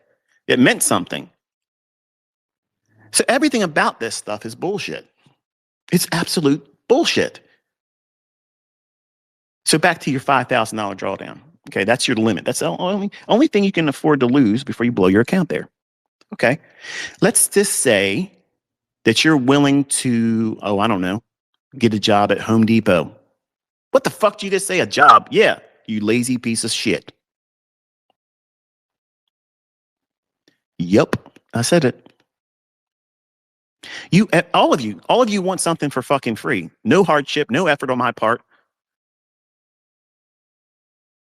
It meant something. So everything about this stuff is bullshit. It's absolute bullshit. So back to your $5,000 drawdown. Okay, that's your limit. That's the only thing you can afford to lose before you blow your account there. Okay, let's just say that you're willing to, I don't know, get a job at Home Depot. What the fuck did you just say? A job? Yeah, you lazy piece of shit. Yep, I said it. All of you want something for fucking free. No hardship, no effort on my part.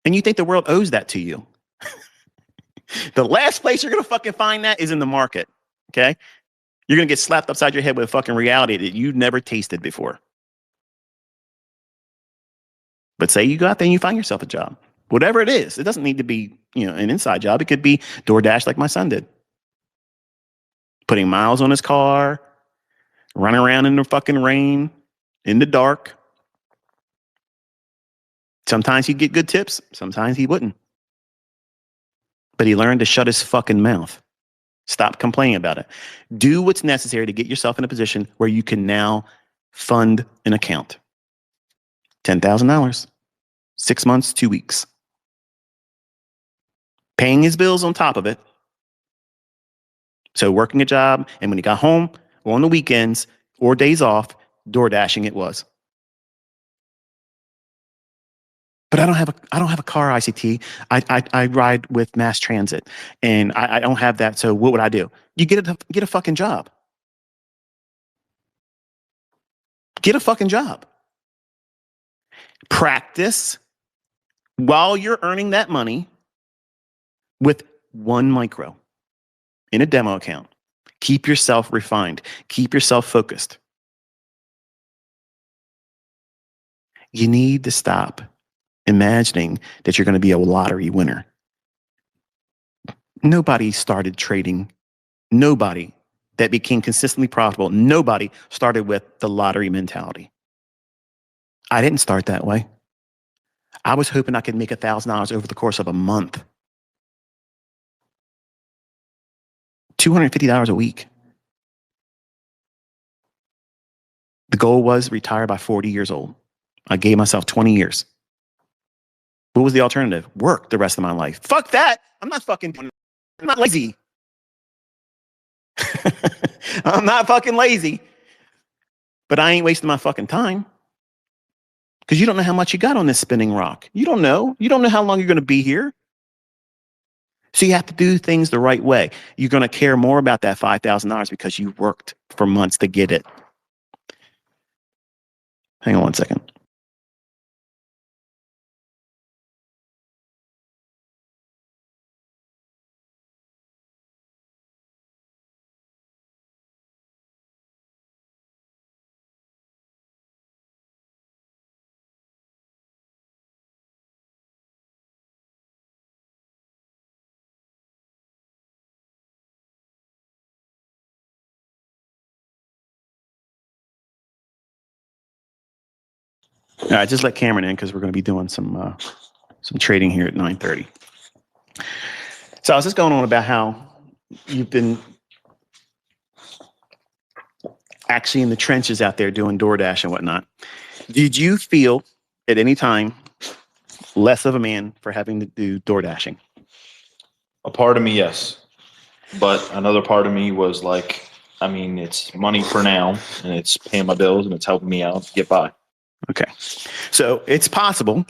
And you think the world owes that to you. The last place you're going to fucking find that is in the market. Okay. You're going to get slapped upside your head with a fucking reality that you've never tasted before. But say you go out there and you find yourself a job, whatever it is. It doesn't need to be, an inside job. It could be DoorDash like my son did. Putting miles on his car, running around in the fucking rain, in the dark. Sometimes he'd get good tips. Sometimes he wouldn't. But he learned to shut his fucking mouth. Stop complaining about it. Do what's necessary to get yourself in a position where you can now fund an account. $10,000, 6 months, 2 weeks. Paying his bills on top of it. So working a job, and when he got home or on the weekends or days off, door dashing it was. But I don't have a car, ICT. I ride with mass transit, and I don't have that. So what would I do? You get a fucking job. Get a fucking job. Practice while you're earning that money with one micro in a demo account. Keep yourself refined. Keep yourself focused. You need to stop imagining that you're going to be a lottery winner. Nobody started trading. Nobody that became consistently profitable. Nobody started with the lottery mentality. I didn't start that way. I was hoping I could make $1,000 over the course of a month. $250 a week. The goal was retire by 40 years old. I gave myself 20 years. What was the alternative? Work the rest of my life. Fuck that. I'm not lazy. I'm not fucking lazy. But I ain't wasting my fucking time. Because you don't know how much you got on this spinning rock. You don't know. You don't know how long you're going to be here. So you have to do things the right way. You're going to care more about that $5,000 because you worked for months to get it. Hang on one second. All right, just let Cameron in because we're going to be doing some trading here at 9:30. So I was just going on about how you've been actually in the trenches out there doing DoorDash and whatnot. Did you feel at any time less of a man for having to do DoorDashing? A part of me, yes. But another part of me was like, it's money for now, and it's paying my bills, and it's helping me out to get by. Okay. So it's possible.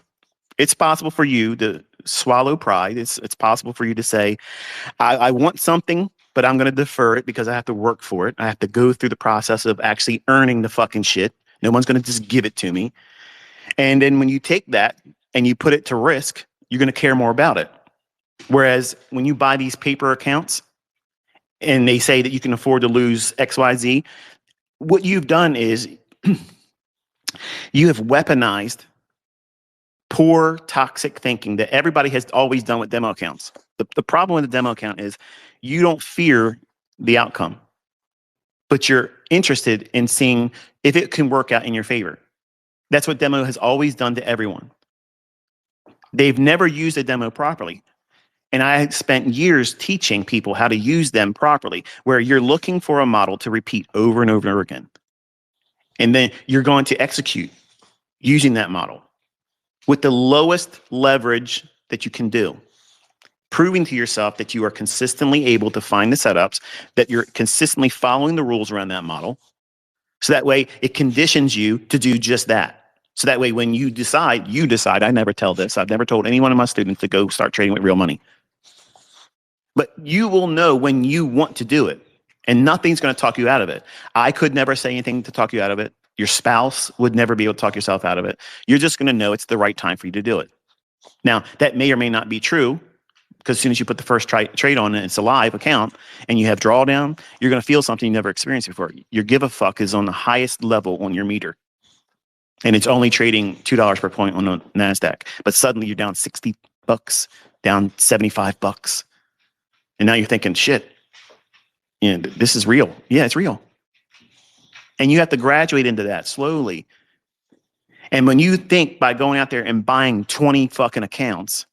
It's possible for you to swallow pride. It's possible for you to say, I want something, but I'm going to defer it because I have to work for it. I have to go through the process of actually earning the fucking shit. No one's going to just give it to me. And then when you take that and you put it to risk, you're going to care more about it. Whereas when you buy these paper accounts and they say that you can afford to lose XYZ, what you've done is you have weaponized poor, toxic thinking that everybody has always done with demo accounts. The problem with the demo account is you don't fear the outcome, but you're interested in seeing if it can work out in your favor. That's what demo has always done to everyone. They've never used a demo properly. And I spent years teaching people how to use them properly, where you're looking for a model to repeat over and over and over again. And then you're going to execute using that model with the lowest leverage that you can do, proving to yourself that you are consistently able to find the setups, that you're consistently following the rules around that model. So that way it conditions you to do just that. So that way when you decide, I never tell this. I've never told any one of my students to go start trading with real money. But you will know when you want to do it, and nothing's going to talk you out of it. I could never say anything to talk you out of it. Your spouse would never be able to talk yourself out of it. You're just going to know it's the right time for you to do it. Now, that may or may not be true, Because as soon as you put the first trade on and it's a live account and you have drawdown, you're going to feel something you never experienced before. Your give a fuck is on the highest level on your meter. And it's only trading $2 per point on the NASDAQ. But suddenly you're down $60, down $75. And now you're thinking, shit, this is real. Yeah, it's real. And you have to graduate into that slowly. And when you think by going out there and buying 20 fucking accounts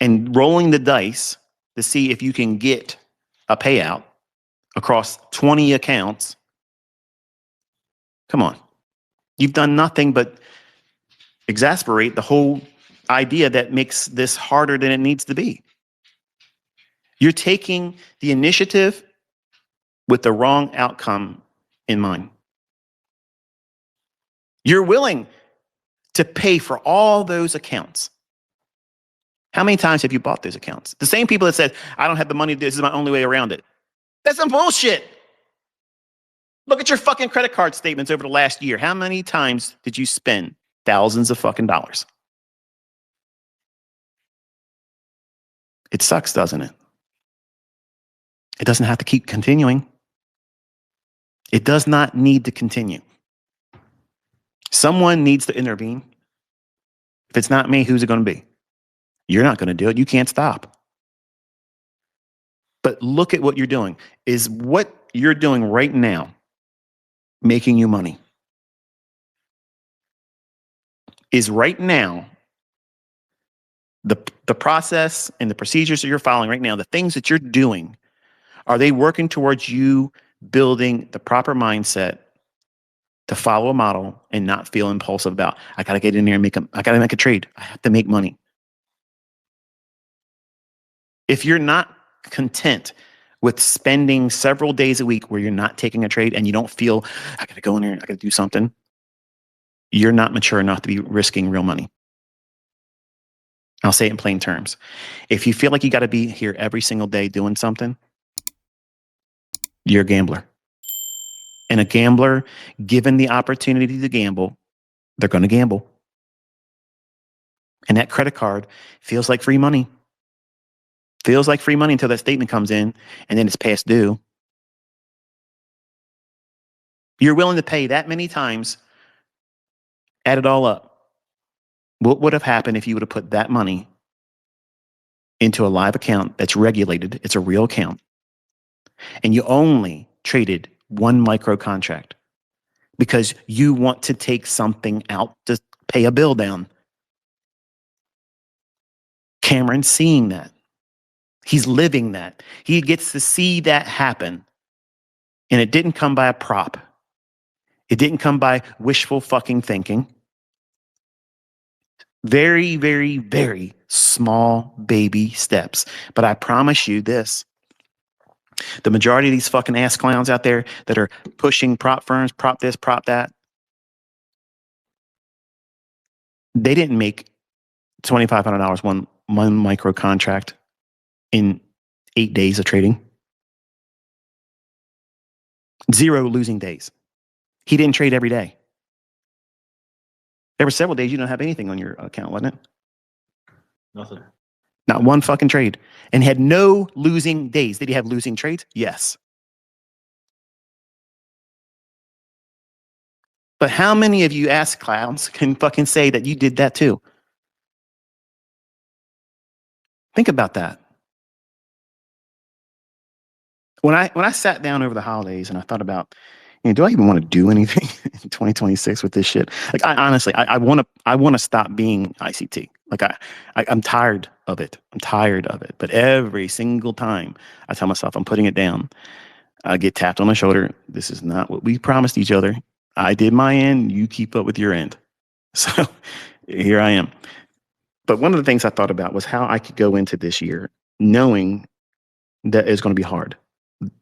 and rolling the dice to see if you can get a payout across 20 accounts, come on. You've done nothing but exasperate the whole idea that makes this harder than it needs to be. You're taking the initiative with the wrong outcome in mind. You're willing to pay for all those accounts. How many times have you bought those accounts? The same people that said, I don't have the money, this is my only way around it. That's some bullshit. Look at your fucking credit card statements over the last year. How many times did you spend thousands of fucking dollars? It sucks, doesn't it? It doesn't have to keep continuing. It does not need to continue. Someone needs to intervene. If it's not me, who's it going to be? You're not going to do it. You can't stop. But look at what you're doing. Is what you're doing right now making you money? Is right now the process and the procedures that you're following right now, the things that you're doing, are they working towards you building the proper mindset to follow a model and not feel impulsive about, I got to get in there and I got to make a trade. I have to make money. If you're not content with spending several days a week where you're not taking a trade and you don't feel, I got to go in there and I got to do something, you're not mature enough to be risking real money. I'll say it in plain terms. If you feel like you got to be here every single day doing something, you're a gambler. And a gambler, given the opportunity to gamble, they're going to gamble. And that credit card feels like free money. Feels like free money until that statement comes in and then it's past due. You're willing to pay that many times, add it all up. What would have happened if you would have put that money into a live account that's regulated? It's a real account. And you only traded one micro contract because you want to take something out to pay a bill down. Cameron's seeing that. He's living that. He gets to see that happen. And it didn't come by a prop. It didn't come by wishful fucking thinking. Very, very, very small baby steps. But I promise you this. The majority of these fucking ass clowns out there that are pushing prop firms, prop this, prop that, they didn't make $2,500 one micro contract in 8 days of trading. 0 losing days. He didn't trade every day. There were several days you don't have anything on your account, wasn't it? Nothing. Not one fucking trade. And had no losing days. Did he have losing trades? Yes. But how many of you ass clowns can fucking say that you did that too? Think about that. When I sat down over the holidays and I thought about, do I even want to do anything in 2026 with this shit? Like, I want to stop being ICT. Like, I'm tired of it. I'm tired of it. But every single time I tell myself I'm putting it down, I get tapped on the shoulder. This is not what we promised each other. I did my end. You keep up with your end. So here I am. But one of the things I thought about was how I could go into this year knowing that it's going to be hard.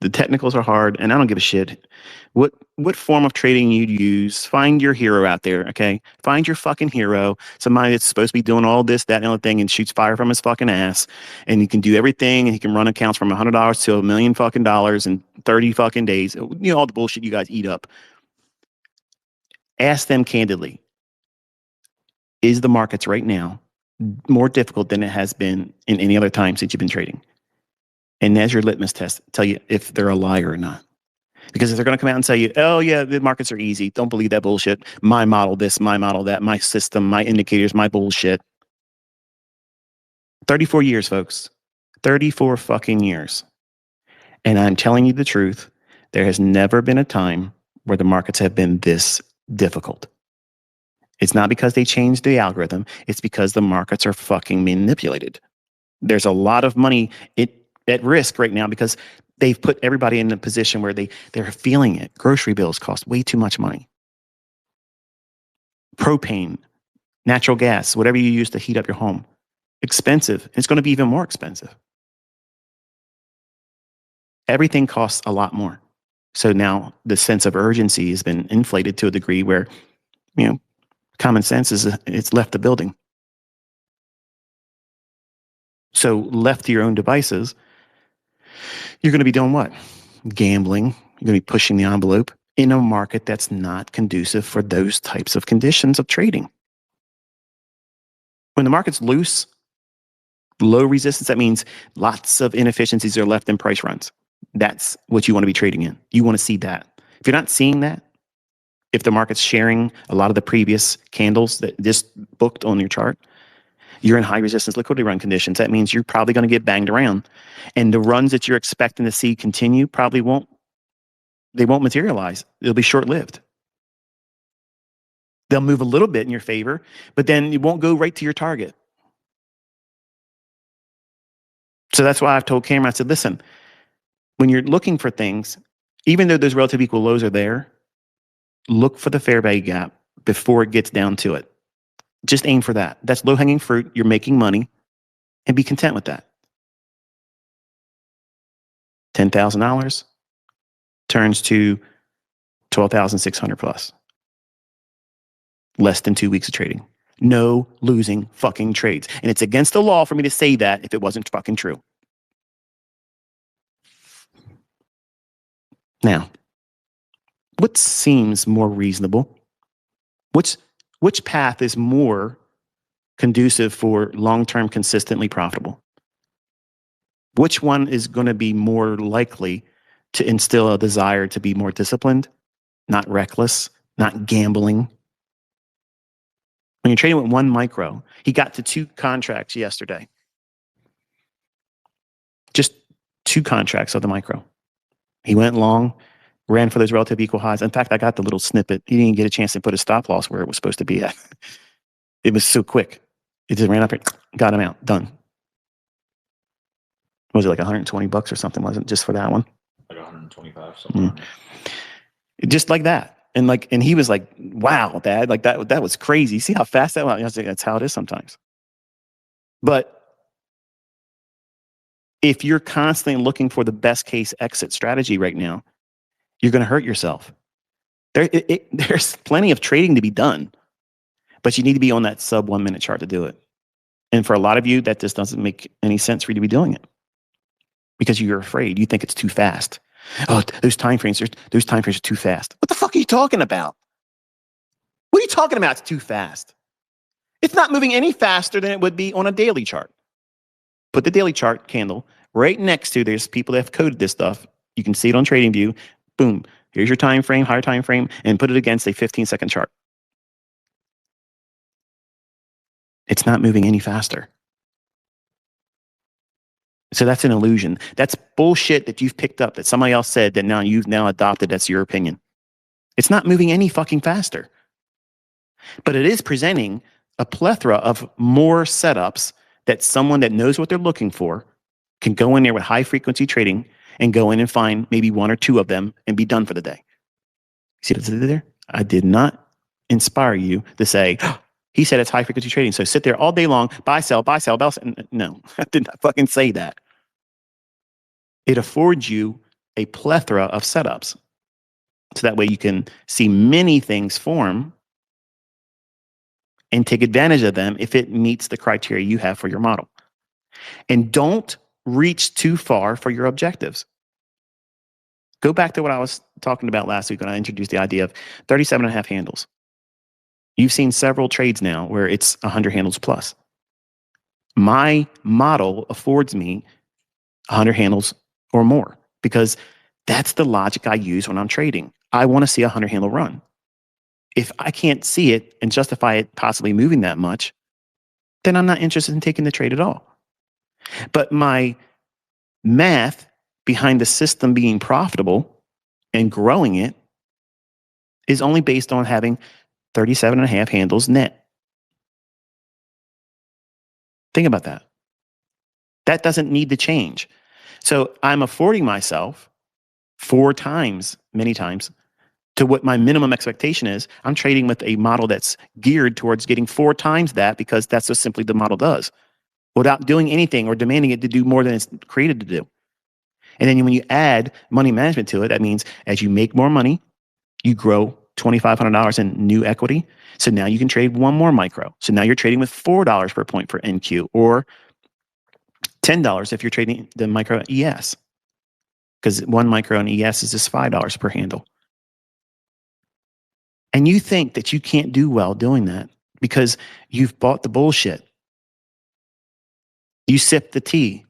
The technicals are hard, and I don't give a shit what form of trading you use. Find your hero out there, okay? Find your fucking hero, somebody that's supposed to be doing all this, that, and other thing, and shoots fire from his fucking ass, and he can do everything, and he can run accounts from $100 to $1 million fucking dollars in 30 fucking days. All the bullshit you guys eat up. Ask them candidly, is the markets right now more difficult than it has been in any other time since you've been trading. And as your litmus test, tell you if they're a liar or not. Because if they're going to come out and tell you, oh, yeah, the markets are easy, don't believe that bullshit. My model this, my model that, my system, my indicators, my bullshit. 34 years, folks. 34 fucking years. And I'm telling you the truth. There has never been a time where the markets have been this difficult. It's not because they changed the algorithm. It's because the markets are fucking manipulated. There's a lot of money at risk right now because they've put everybody in a position where they're feeling it. Grocery bills cost way too much money. Propane, natural gas, whatever you use to heat up your home, expensive. It's going to be even more expensive. Everything costs a lot more. So now the sense of urgency has been inflated to a degree where, common sense it's left the building. So left to your own devices, you're going to be doing what? Gambling. You're going to be pushing the envelope in a market that's not conducive for those types of conditions of trading. When the market's loose, low resistance, that means lots of inefficiencies are left in price runs. That's what you want to be trading in. You want to see that. If you're not seeing that, if the market's sharing a lot of the previous candles that just booked on your chart, you're in high resistance liquidity run conditions. That means you're probably going to get banged around. And the runs that you're expecting to see continue probably won't materialize. It'll be short-lived. They'll move a little bit in your favor, but then it won't go right to your target. So that's why I've told Cameron, I said, listen, when you're looking for things, even though those relative equal lows are there, look for the fair value gap before it gets down to it. Just aim for that. That's low-hanging fruit. You're making money, and be content with that. $10,000 turns to $12,600 plus. Less than 2 weeks of trading. No losing fucking trades. And it's against the law for me to say that if it wasn't fucking true. Now, what seems more reasonable? Which path is more conducive for long-term, consistently profitable? Which one is going to be more likely to instill a desire to be more disciplined, not reckless, not gambling? When you're trading with one micro, he got to 2 contracts yesterday. Just 2 contracts of the micro. He went long, ran for those relative equal highs. In fact, I got the little snippet. He didn't get a chance to put a stop loss where it was supposed to be at. It was so quick. It just ran up and got him out. Done. Was it like $120 or something? Wasn't just for that one? Like 125 something. Just like that. And he was like, wow, Dad, like that was crazy. See how fast that went? I was like, that's how it is sometimes. But if you're constantly looking for the best case exit strategy right now, you're going to hurt yourself. There's plenty of trading to be done, but you need to be on that sub 1 minute chart to do it. And for a lot of you, that just doesn't make any sense for you to be doing it because you're afraid. You think it's too fast. Oh, those time frames are too fast. What the fuck are you talking about? What are you talking about? It's too fast. It's not moving any faster than it would be on a daily chart. Put the daily chart candle right next to, there's people that have coded this stuff. You can see it on TradingView. Boom. Here's your time frame, higher time frame, and put it against a 15-second chart. It's not moving any faster. So that's an illusion. That's bullshit that you've picked up that somebody else said that now you've now adopted. That's your opinion. It's not moving any fucking faster. But it is presenting a plethora of more setups that someone that knows what they're looking for can go in there with high frequency trading and go in and find maybe 1 or 2 of them and be done for the day. See what I did there? I did not inspire you to say, oh, he said it's high frequency trading. So sit there all day long, buy, sell, buy, sell, buy, sell. No, I did not fucking say that. It affords you a plethora of setups. So that way you can see many things form and take advantage of them if it meets the criteria you have for your model. And don't reach too far for your objectives. Go back to what I was talking about last week when I introduced the idea of 37.5 handles. You've seen several trades now where it's 100 handles plus. My model affords me 100 handles or more because that's the logic I use when I'm trading. I want to see a 100 handle run. If I can't see it and justify it possibly moving that much, then I'm not interested in taking the trade at all. But my math behind the system being profitable and growing it is only based on having 37 and a half handles net. Think about that. That doesn't need to change. So I'm affording myself 4 times, many times, to what my minimum expectation is. I'm trading with a model that's geared towards getting 4 times that because that's just simply the model does without doing anything or demanding it to do more than it's created to do. And then when you add money management to it, that means as you make more money, you grow $2,500 in new equity. So now you can trade one more micro. So now you're trading with $4 per point for NQ or $10 if you're trading the micro ES. Because one micro in ES is just $5 per handle. And you think that you can't do well doing that because you've bought the bullshit. You sipped the tea.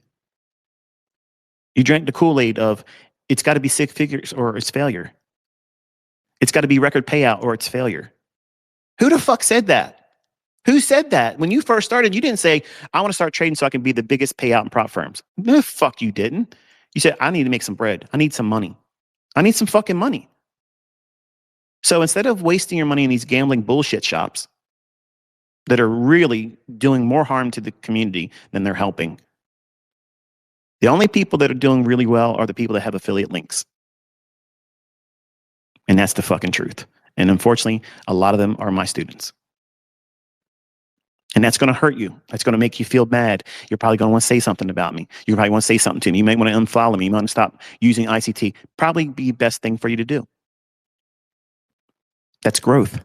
You drank the Kool-Aid of it's got to be 6 figures or it's failure. It's got to be record payout or it's failure. Who the fuck said that? Who said that? When you first started, you didn't say, I want to start trading so I can be the biggest payout in prop firms. No, fuck you didn't. You said, I need to make some bread. I need some money. I need some fucking money. So instead of wasting your money in these gambling bullshit shops that are really doing more harm to the community than they're helping, the only people that are doing really well are the people that have affiliate links. And that's the fucking truth. And unfortunately, a lot of them are my students. And that's going to hurt you. That's going to make you feel bad. You're probably going to want to say something about me. You probably want to say something to me. You may want to unfollow me. You want to stop using ICT. Probably be the best thing for you to do. That's growth.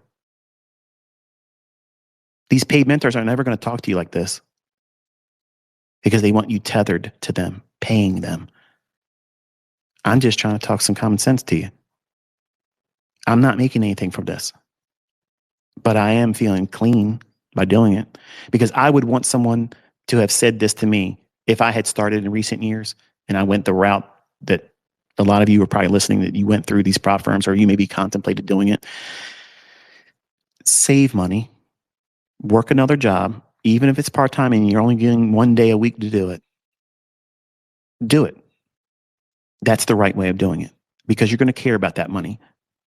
These paid mentors are never going to talk to you like this because they want you tethered to them, paying them. I'm just trying to talk some common sense to you. I'm not making anything from this, but I am feeling clean by doing it because I would want someone to have said this to me if I had started in recent years and I went the route that a lot of you are probably listening, that you went through these prop firms or you maybe contemplated doing it. Save money, work another job, even if it's part-time and you're only getting 1 day a week to do it. Do it. That's the right way of doing it because you're going to care about that money.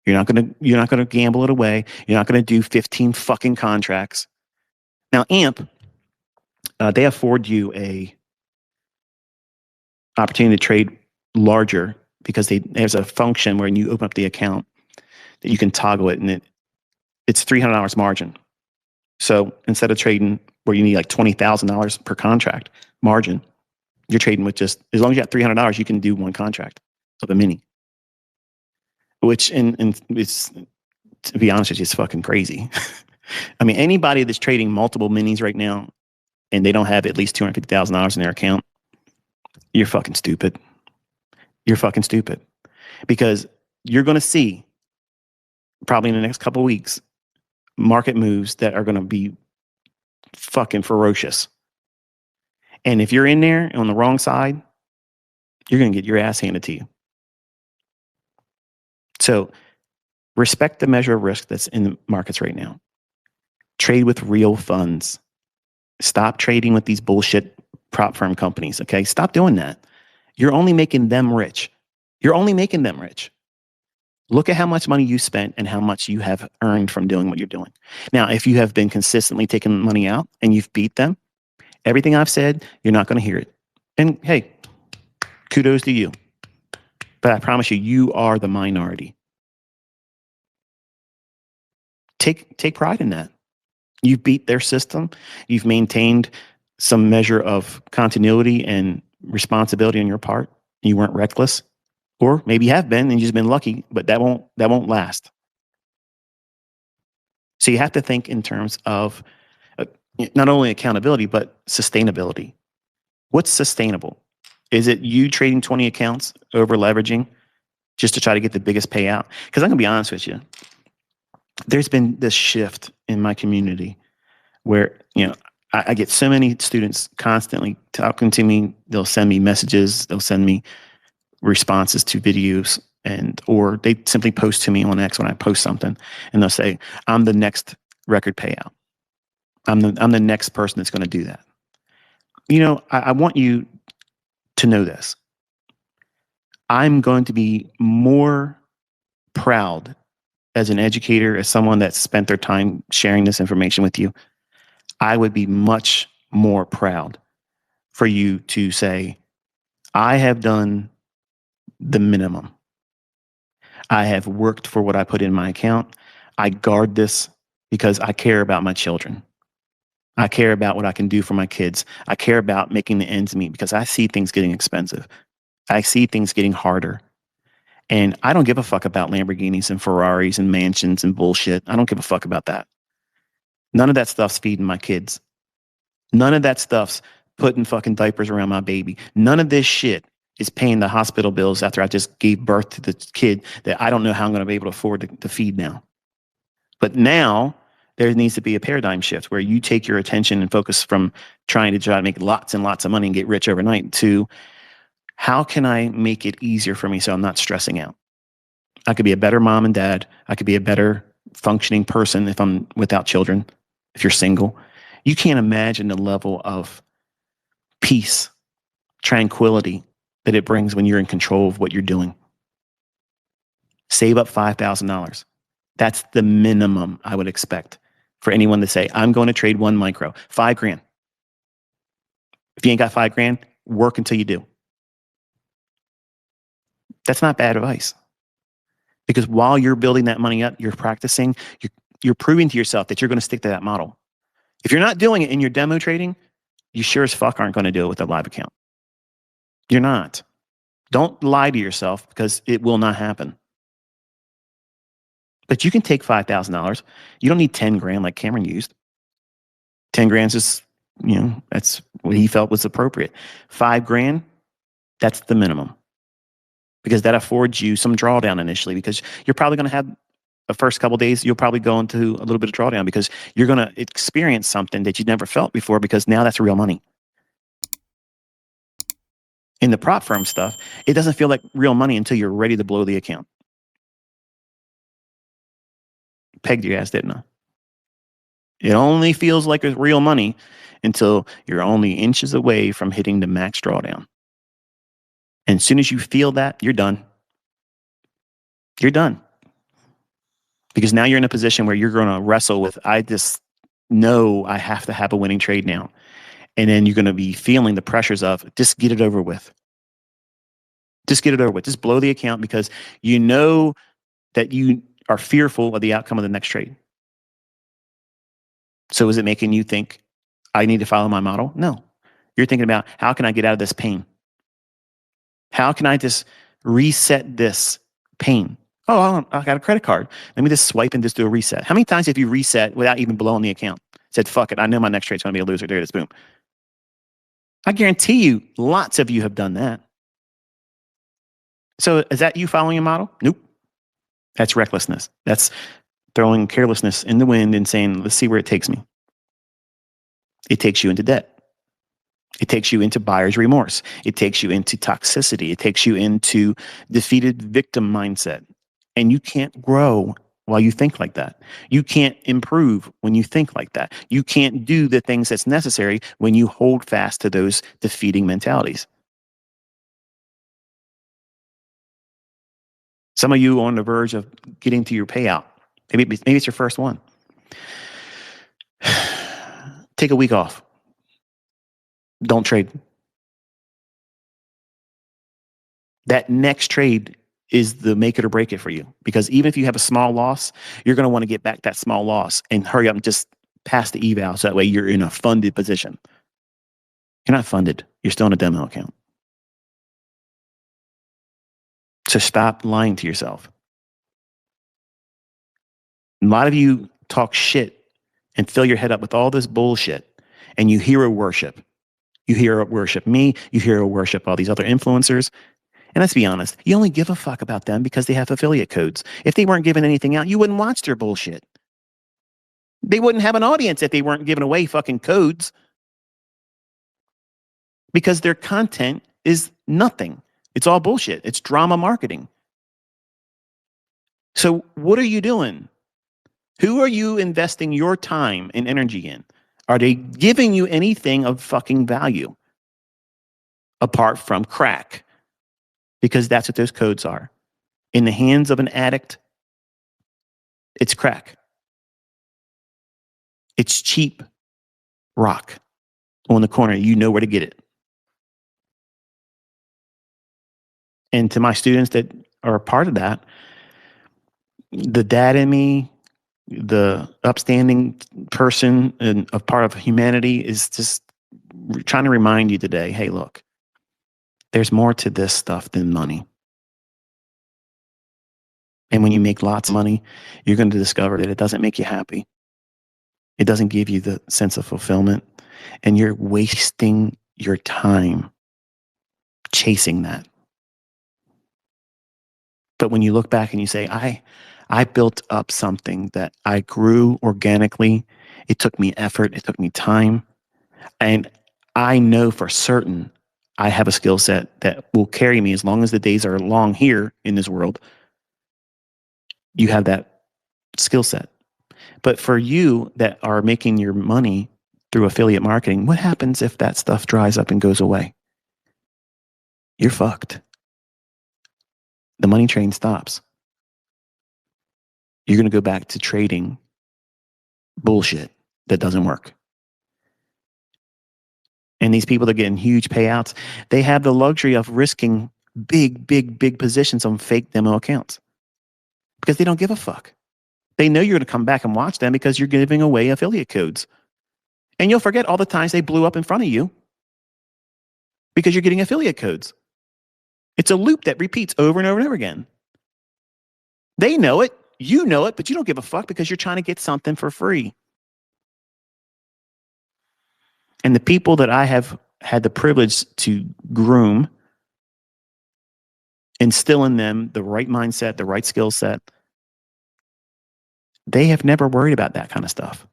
You're not going to gamble it away. You're not going to do 15 fucking contracts. Now, AMP, they afford you a opportunity to trade larger because there's a function where when you open up the account that you can toggle it, and it's $300 margin. So instead of trading where you need like $20,000 per contract margin, you're trading with just, as long as you have $300, you can do one contract of a mini. Which, and it's, to be honest with you, it's fucking crazy. I mean, anybody that's trading multiple minis right now and they don't have at least $250,000 in their account, you're fucking stupid. You're fucking stupid. Because you're going to see, probably in the next couple of weeks, market moves that are going to be fucking ferocious. And if you're in there on the wrong side, you're going to get your ass handed to you. So respect the measure of risk that's in the markets right now. Trade with real funds. Stop trading with these bullshit prop firm companies, okay? Stop doing that. You're only making them rich. You're only making them rich. Look at how much money you spent and how much you have earned from doing what you're doing. Now, if you have been consistently taking money out and you've beat them, everything I've said, you're not going to hear it. And hey, kudos to you. But I promise you, you are the minority. Take pride in that. You've beat their system. You've maintained some measure of continuity and responsibility on your part. You weren't reckless, or maybe you have been and you've just been lucky, but that won't last. So you have to think in terms of not only accountability, but sustainability. What's sustainable? Is it you trading 20 accounts, over leveraging just to try to get the biggest payout? Because I'm going to be honest with you. There's been this shift in my community where, I get so many students constantly talking to me. They'll send me messages. They'll send me responses to videos, or they simply post to me on X when I post something, and they'll say, "I'm the next record payout. I'm the next person that's going to do that." I want you to know this. I'm going to be more proud as an educator, as someone that's spent their time sharing this information with you. I would be much more proud for you to say, I have done the minimum. I have worked for what I put in my account. I guard this because I care about my children. I care about what I can do for my kids. I care about making the ends meet because I see things getting expensive. I see things getting harder. And I don't give a fuck about Lamborghinis and Ferraris and mansions and bullshit. I don't give a fuck about that. None of that stuff's feeding my kids. None of that stuff's putting fucking diapers around my baby. None of this shit is paying the hospital bills after I just gave birth to the kid that I don't know how I'm going to be able to afford to feed now. But now there needs to be a paradigm shift where you take your attention and focus from trying to make lots and lots of money and get rich overnight to how can I make it easier for me so I'm not stressing out? I could be a better mom and dad. I could be a better functioning person if I'm without children, if you're single. You can't imagine the level of peace, tranquility that it brings when you're in control of what you're doing. Save up $5,000. That's the minimum I would expect for anyone to say, I'm going to trade one micro, $5,000. If you ain't got $5,000, work until you do. That's not bad advice. Because while you're building that money up, you're practicing, you're proving to yourself that you're going to stick to that model. If you're not doing it in your demo trading, you sure as fuck aren't going to do it with a live account. You're not. Don't lie to yourself because it will not happen. But you can take $5,000. You don't need 10 grand like Cameron used. 10 grand is, that's what he felt was appropriate. $5,000, that's the minimum. Because that affords you some drawdown initially, because you're probably going to have the first couple of days, you'll probably go into a little bit of drawdown because you're going to experience something that you've never felt before, because now that's real money. In the prop firm stuff, it doesn't feel like real money until you're ready to blow the account. Pegged your ass, didn't I? It only feels like it's real money until you're only inches away from hitting the max drawdown. And as soon as you feel that, you're done. You're done. Because now you're in a position where you're going to wrestle with, I just know I have to have a winning trade now. And then you're going to be feeling the pressures of, just get it over with. Just get it over with. Just blow the account because you know that you are fearful of the outcome of the next trade. So is it making you think, I need to follow my model? No. You're thinking about, how can I get out of this pain? How can I just reset this pain? Oh, I got a credit card. Let me just swipe and just do a reset. How many times have you reset without even blowing the account? Said, fuck it, I know my next trade's going to be a loser. There it is, boom. I guarantee you, lots of you have done that. So is that you following a model? Nope. That's recklessness. That's throwing carelessness in the wind and saying, let's see where it takes me. It takes you into debt. It takes you into buyer's remorse. It takes you into toxicity. It takes you into defeated victim mindset. And you can't grow while you think like that. You can't improve when you think like that. You can't do the things that's necessary when you hold fast to those defeating mentalities. Some of you are on the verge of getting to your payout. Maybe it's your first one. Take a week off. Don't trade. That next trade is the make it or break it for you. Because even if you have a small loss, you're going to want to get back that small loss and hurry up and just pass the eval. So that way you're in a funded position. You're not funded. You're still in a demo account. So stop lying to yourself. A lot of you talk shit and fill your head up with all this bullshit, and you hero worship. You hero worship me. You hero worship all these other influencers. And let's be honest, you only give a fuck about them because they have affiliate codes. If they weren't giving anything out, you wouldn't watch their bullshit. They wouldn't have an audience if they weren't giving away fucking codes. because their content is nothing. It's all bullshit. It's drama marketing. So what are you doing? Who are you investing your time and energy in? Are they giving you anything of fucking value apart from crack? Because that's what those codes are. In the hands of an addict, it's crack. It's cheap rock on the corner. You know where to get it. And to my students that are a part of that, the dad in me, the upstanding person and a part of humanity is just trying to remind you today, hey, look, there's more to this stuff than money. And when you make lots of money, you're going to discover that it doesn't make you happy. It doesn't give you the sense of fulfillment. And you're wasting your time chasing that. But when you look back and you say, I built up something that I grew organically. It took me effort. It took me time. And I know for certain I have a skill set that will carry me as long as the days are long here in this world. You have that skill set. But for you that are making your money through affiliate marketing, what happens if that stuff dries up and goes away? You're fucked. The money train stops. You're going to go back to trading bullshit that doesn't work. And these people that are getting huge payouts, they have the luxury of risking big positions on fake demo accounts because they don't give a fuck. They know you're going to come back and watch them because you're giving away affiliate codes. And you'll forget all the times they blew up in front of you because you're getting affiliate codes. It's a loop that repeats over and over and over again. They know it, you know it, but you don't give a fuck because you're trying to get something for free. And the people that I have had the privilege to groom, instill in them the right mindset, the right skill set, they have never worried about that kind of stuff.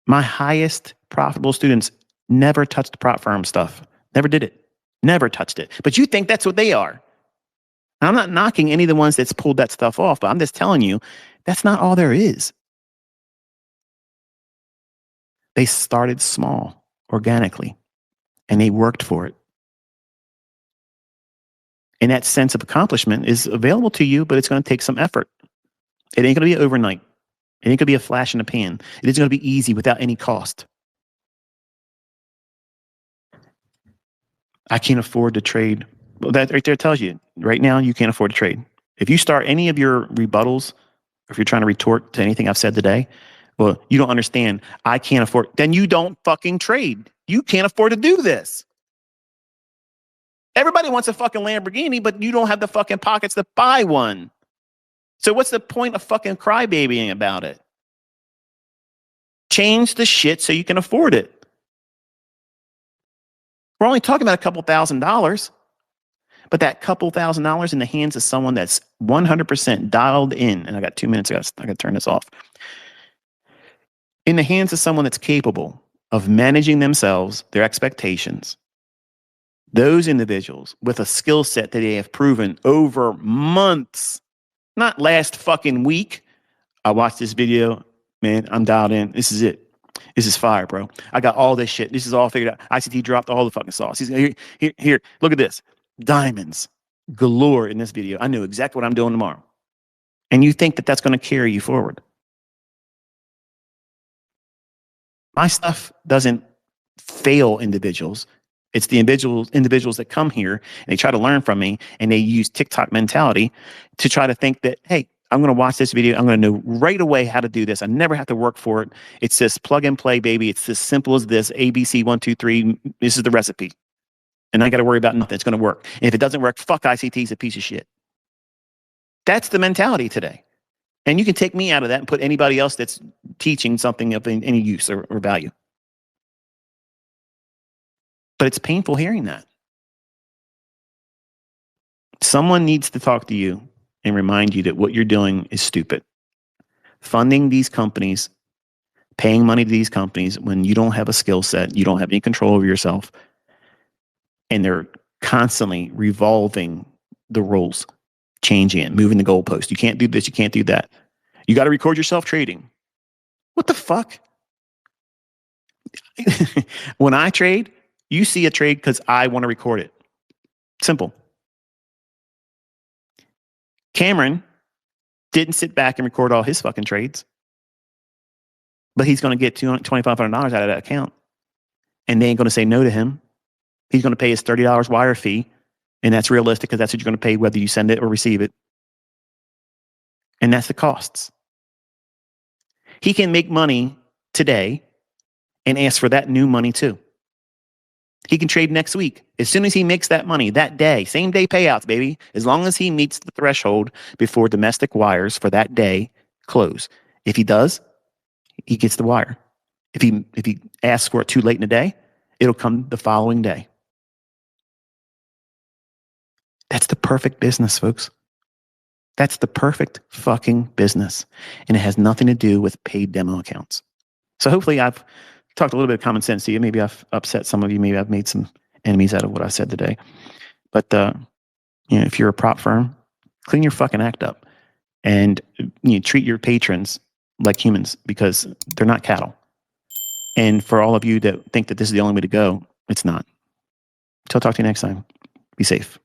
My highest profitable students never touched prop firm stuff. Never did it. Never touched it. But you think that's what they are. I'm not knocking any of the ones that's pulled that stuff off, but I'm just telling you, that's not all there is. They started small, organically, and they worked for it. And that sense of accomplishment is available to you, but it's going to take some effort. It ain't going to be overnight. It ain't going to be a flash in the pan. It isn't going to be easy without any cost. I can't afford to trade. Well, that right there tells you, right now, you can't afford to trade. If you start any of your rebuttals, if you're trying to retort to anything I've said today, well, you don't understand. I can't afford. Then you don't fucking trade. You can't afford to do this. Everybody wants a fucking Lamborghini, but you don't have the fucking pockets to buy one. So what's the point of fucking crybabying about it? Change the shit so you can afford it. We're only talking about a couple $1,000s, but that couple $1,000s in the hands of someone that's 100% dialed in, and I got 2 minutes, I got to turn this off. In the hands of someone that's capable of managing themselves, their expectations, those individuals with a skill set that they have proven over months, not last fucking week. I watched this video, man, I'm dialed in. This is it. This is fire, bro. I got all this shit. This is all figured out. ICT dropped all the fucking sauce. Here, look at this. Diamonds galore in this video. I know exactly what I'm doing tomorrow. And you think that that's going to carry you forward. My stuff doesn't fail individuals. It's the individuals that come here and they try to learn from me and they use TikTok mentality to try to think that, hey, I'm going to watch this video. I'm going to know right away how to do this. I never have to work for it. It's just plug and play, baby. It's as simple as this. ABC 1, 2, 3. This is the recipe. And I got to worry about nothing. It's going to work. And if it doesn't work, fuck ICT is a piece of shit. That's the mentality today. And you can take me out of that and put anybody else that's teaching something of any use or value. But it's painful hearing that. Someone needs to talk to you and remind you that what you're doing is stupid. Funding these companies, paying money to these companies when you don't have a skill set, you don't have any control over yourself, and they're constantly revolving the rules, changing it, moving the goalpost. You can't do this, you can't do that. You got to record yourself trading. What the fuck? When I trade, you see a trade because I want to record it. Simple. Cameron didn't sit back and record all his fucking trades, but he's going to get $2,500 out of that account, and they ain't going to say no to him. He's going to pay his $30 wire fee, and that's realistic because that's what you're going to pay whether you send it or receive it. And that's the costs. He can make money today and ask for that new money too. He can trade next week. As soon as he makes that money that day, same day payouts, baby, as long as he meets the threshold before domestic wires for that day close. If he does, he gets the wire. If he asks for it too late in the day, it'll come the following day. That's the perfect business, folks. That's the perfect fucking business. And it has nothing to do with paid demo accounts. So hopefully I've talked a little bit of common sense to you. Maybe I've upset some of you. Maybe I've made some enemies out of what I said today. But if you're a prop firm, clean your fucking act up and treat your patrons like humans because they're not cattle. And for all of you that think that this is the only way to go, it's not. So I'll talk to you next time. Be safe.